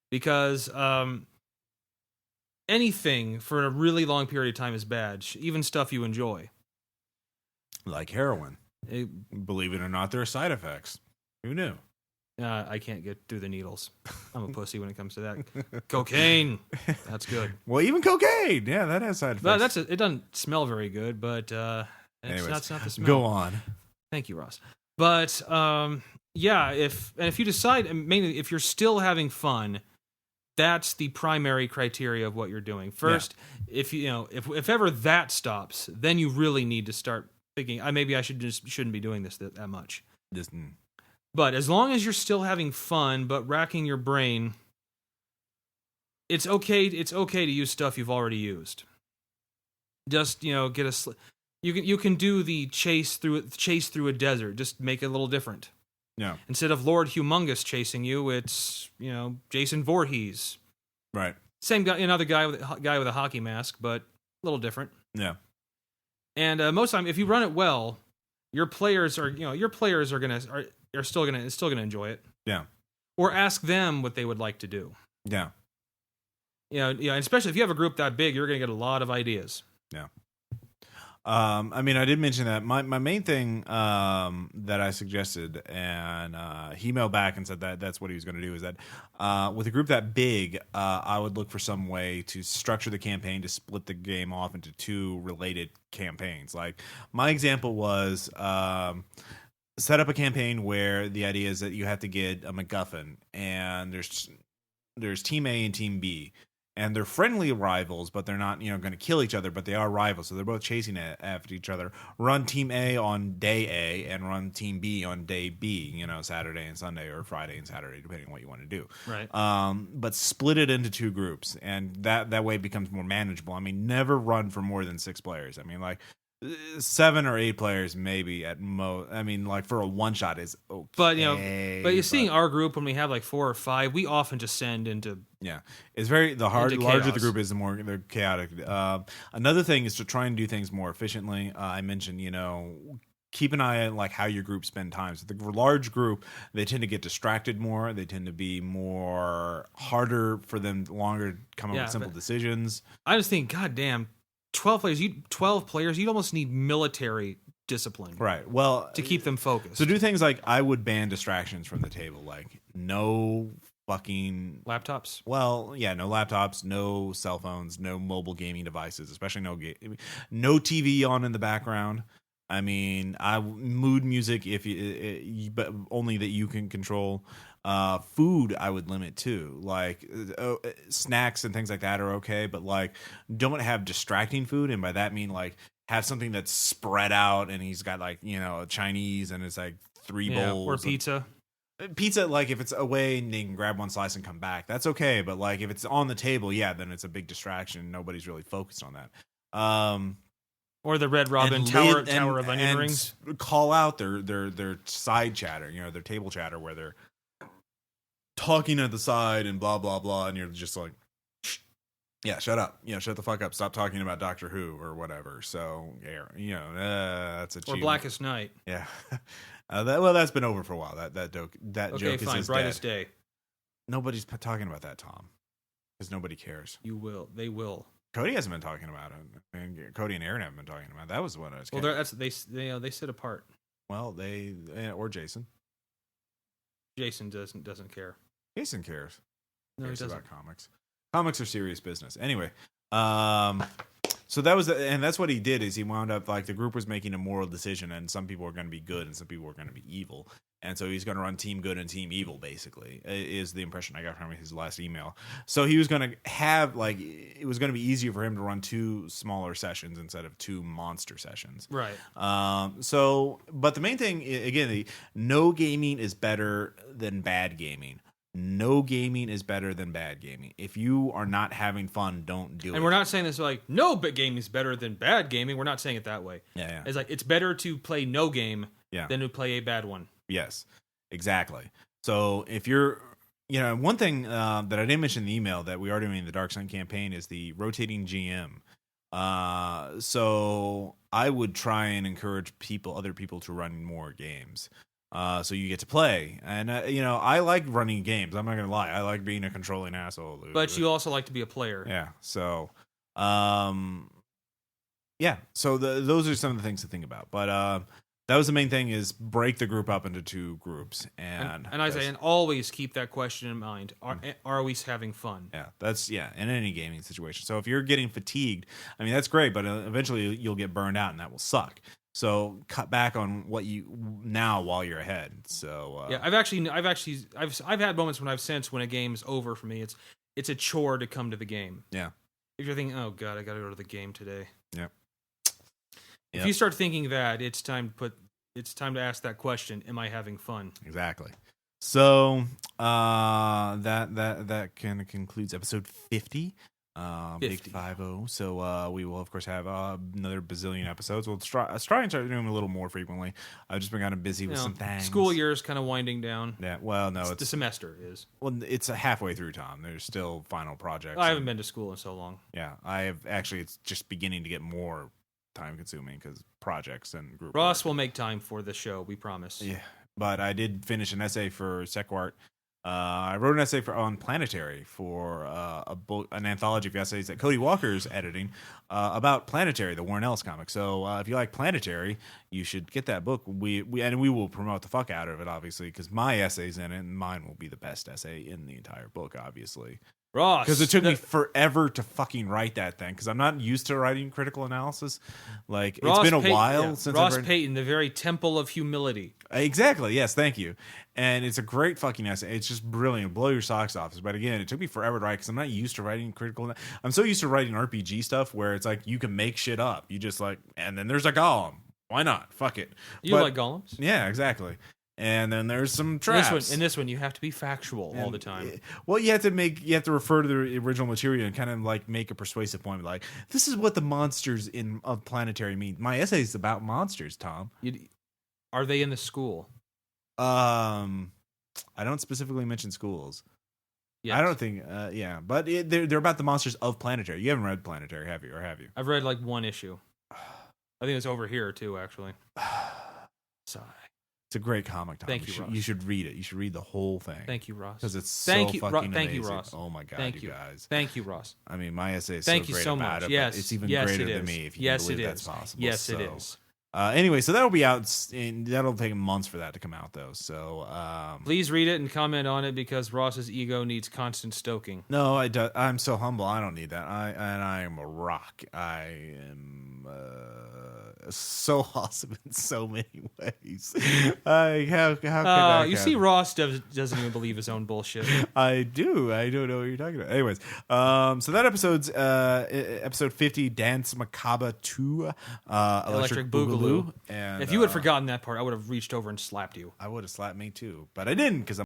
Because anything for a really long period of time is bad, even stuff you enjoy. Like heroin. Believe it or not, there are side effects. Who knew? I can't get through the needles. I'm a pussy when it comes to that. Cocaine. That's good. Well, even cocaine. Yeah, that has side effects. It doesn't smell very good, but Anyways, that's not the smell. Go on. Thank you, Ross. But yeah, if you decide, mainly if you're still having fun, that's the primary criteria of what you're doing. First, if ever that stops, then you really need to start thinking, maybe I shouldn't be doing this that much. But as long as you're still having fun, but racking your brain, it's okay. It's okay to use stuff you've already used. Just get you can do the chase through a desert. Just make it a little different. Yeah. Instead of Lord Humongous chasing you, it's Jason Voorhees. Right. Same guy, another guy with a hockey mask, but a little different. Yeah. And most of the time, if you run it well, your players are still gonna enjoy it. Yeah. Or ask them what they would like to do. Yeah. And especially if you have a group that big, you're gonna get a lot of ideas. Yeah. I mean, I did mention that my main thing that I suggested, and he emailed back and said that that's what he was going to do, is that with a group that big, I would look for some way to structure the campaign to split the game off into 2 related campaigns. Like, my example was set up a campaign where the idea is that you have to get a MacGuffin, and there's Team A and Team B. And they're friendly rivals, but they're not, going to kill each other, but they are rivals. So they're both chasing after each other. Run Team A on day A and run Team B on day B, Saturday and Sunday, or Friday and Saturday, depending on what you want to do. Right. But split it into 2 groups, and that way it becomes more manageable. I mean, never run for more than 6 players. I mean, like, 7 or 8 players maybe at most. I mean, like, for a one shot is okay. But you're seeing our group, when we have like 4 or 5, we often just send into it's very the larger chaos. the group is, the more they're chaotic. Another thing is to try and do things more efficiently. I mentioned keep an eye on like how your group spend time. So the large group, they tend to get distracted more. They tend to be more harder for them, longer to come up with simple decisions. I just think, goddamn, 12 players, you'd almost need military discipline. Right. Well, to keep them focused. So do things like, I would ban distractions from the table. Like, no fucking laptops. Well, yeah, no laptops, no cell phones, no mobile gaming devices, especially no TV on in the background. I mean, mood music but only that you can control. Food I would limit too. Like snacks and things like that are okay, but like don't have distracting food, and by that I mean like have something that's spread out, and he's got like Chinese, and it's like three bowls or pizza. Pizza, like if it's away and they can grab one slice and come back, that's okay. But like if it's on the table, then it's a big distraction. Nobody's really focused on that. Or the Red Robin Tower of Onion Rings. Call out their side chatter, their table chatter where they're talking at the side and blah blah blah, and you're just like, yeah, shut up, shut the fuck up, stop talking about Doctor Who or whatever. So that's a or Blackest Night. Yeah. That's been over for a while. That joke fine. is Brightest dead. Day. Nobody's talking about that, Tom, because nobody cares. They will. Cody hasn't been talking about it, and Cody and Aaron haven't been talking about it. That was what I was. Well, they sit apart. Well, or Jason. Jason doesn't care. Jason cares. No, he doesn't. About comics. Comics are serious business. Anyway, so that was, and that's what he did. Is he wound up like the group was making a moral decision, and some people were going to be good, and some people were going to be evil, and so he's going to run team good and team evil. Basically, is the impression I got from his last email. So he was going to have it was going to be easier for him to run 2 smaller sessions instead of 2 monster sessions. Right. But the main thing again, no gaming is better than bad gaming. No gaming is better than bad gaming. If you are not having fun, don't do it. And we're not saying this like no gaming is better than bad gaming. We're not saying it that way. Yeah. It's like it's better to play no game than to play a bad one. Yes, exactly. So if you're, one thing that I didn't mention in the email that we are doing in the Dark Sun campaign is the rotating GM. So I would try and encourage other people to run more games. So you get to play, and I like running games. I'm not gonna lie, I like being a controlling asshole. But you also like to be a player. Yeah. So, So those are some of the things to think about. But that was the main thing: is break the group up into 2 groups, and I say, and always keep that question in mind: Are we having fun? Yeah, that's in any gaming situation. So if you're getting fatigued, I mean that's great, but eventually you'll get burned out, and that will suck. So cut back on what you now while you're ahead. So I've had moments when I've sensed when a game's over for me. It's a chore to come to the game. Yeah. If you're thinking, oh god, I got to go to the game today. Yeah. If you start thinking that, it's time to ask that question: am I having fun? Exactly. So that kind of concludes episode 50. Big 50. So we will of course have another bazillion episodes. We'll try and start doing them a little more frequently. I've just been kind of busy with some things. School year is kind of winding down. Yeah, well, no, the semester is. Well, it's halfway through, Tom. There's still final projects. I haven't been to school in so long. Yeah, I have actually. It's just beginning to get more time consuming because projects and group. Ross will make time for the show. We promise. Yeah, but I did finish an essay for SecWart. I wrote an essay on Planetary for an anthology of essays that Cody Walker's editing about Planetary, the Warren Ellis comic. So if you like Planetary, you should get that book. We will promote the fuck out of it, obviously, because my essay's in it, and mine will be the best essay in the entire book, obviously. Ross, because it took me forever to fucking write that thing, because I'm not used to writing critical analysis. Like it's been a while since Ross Payton, the very temple of humility. Exactly. Yes. Thank you. And it's a great fucking essay. It's just brilliant. Blow your socks off. But again, it took me forever to write because I'm not used to writing critical. I'm so used to writing RPG stuff where it's like you can make shit up. You just like, and then there's a golem. Why not? Fuck it. You like golems? Yeah. Exactly. And then there's some traps. In this one, you have to be factual all the time. Well, you have to refer to the original material and kind of like make a persuasive point. Like, this is what the monsters of Planetary mean. My essay is about monsters, Tom. Are they in the school? I don't specifically mention schools. Yes. I don't think. Yeah, but they're about the monsters of Planetary. You haven't read Planetary, have you? Or have you? I've read like one issue. I think it's over here too, actually. Sorry. It's a great comic, Tom. Thank you, Ross. You should read it. You should read the whole thing. Thank you, Ross. Because it's so fucking amazing. Thank you, Ross. Oh my god, Thank you guys. Thank you, Ross. I mean, my essay is Thank so you great so about much. it. Yes, But it's even yes, greater it than is. me. If you yes, can believe it that's is. possible. Yes, so, it is. Anyway, so that'll be out. That'll take months for that to come out, though. So please read it and comment on it because Ross's ego needs constant stoking. No, I'm so humble. I don't need that. I am a rock. I am so awesome in so many ways. How could that you see, happen? Ross doesn't even believe his own bullshit. I do. I don't know what you're talking about. Anyways, so that episode's episode 50, Danse Macabre 2, Electric Boogaloo. And If you had forgotten that part, I would have reached over and slapped you. I would have slapped me too, but I didn't because I'm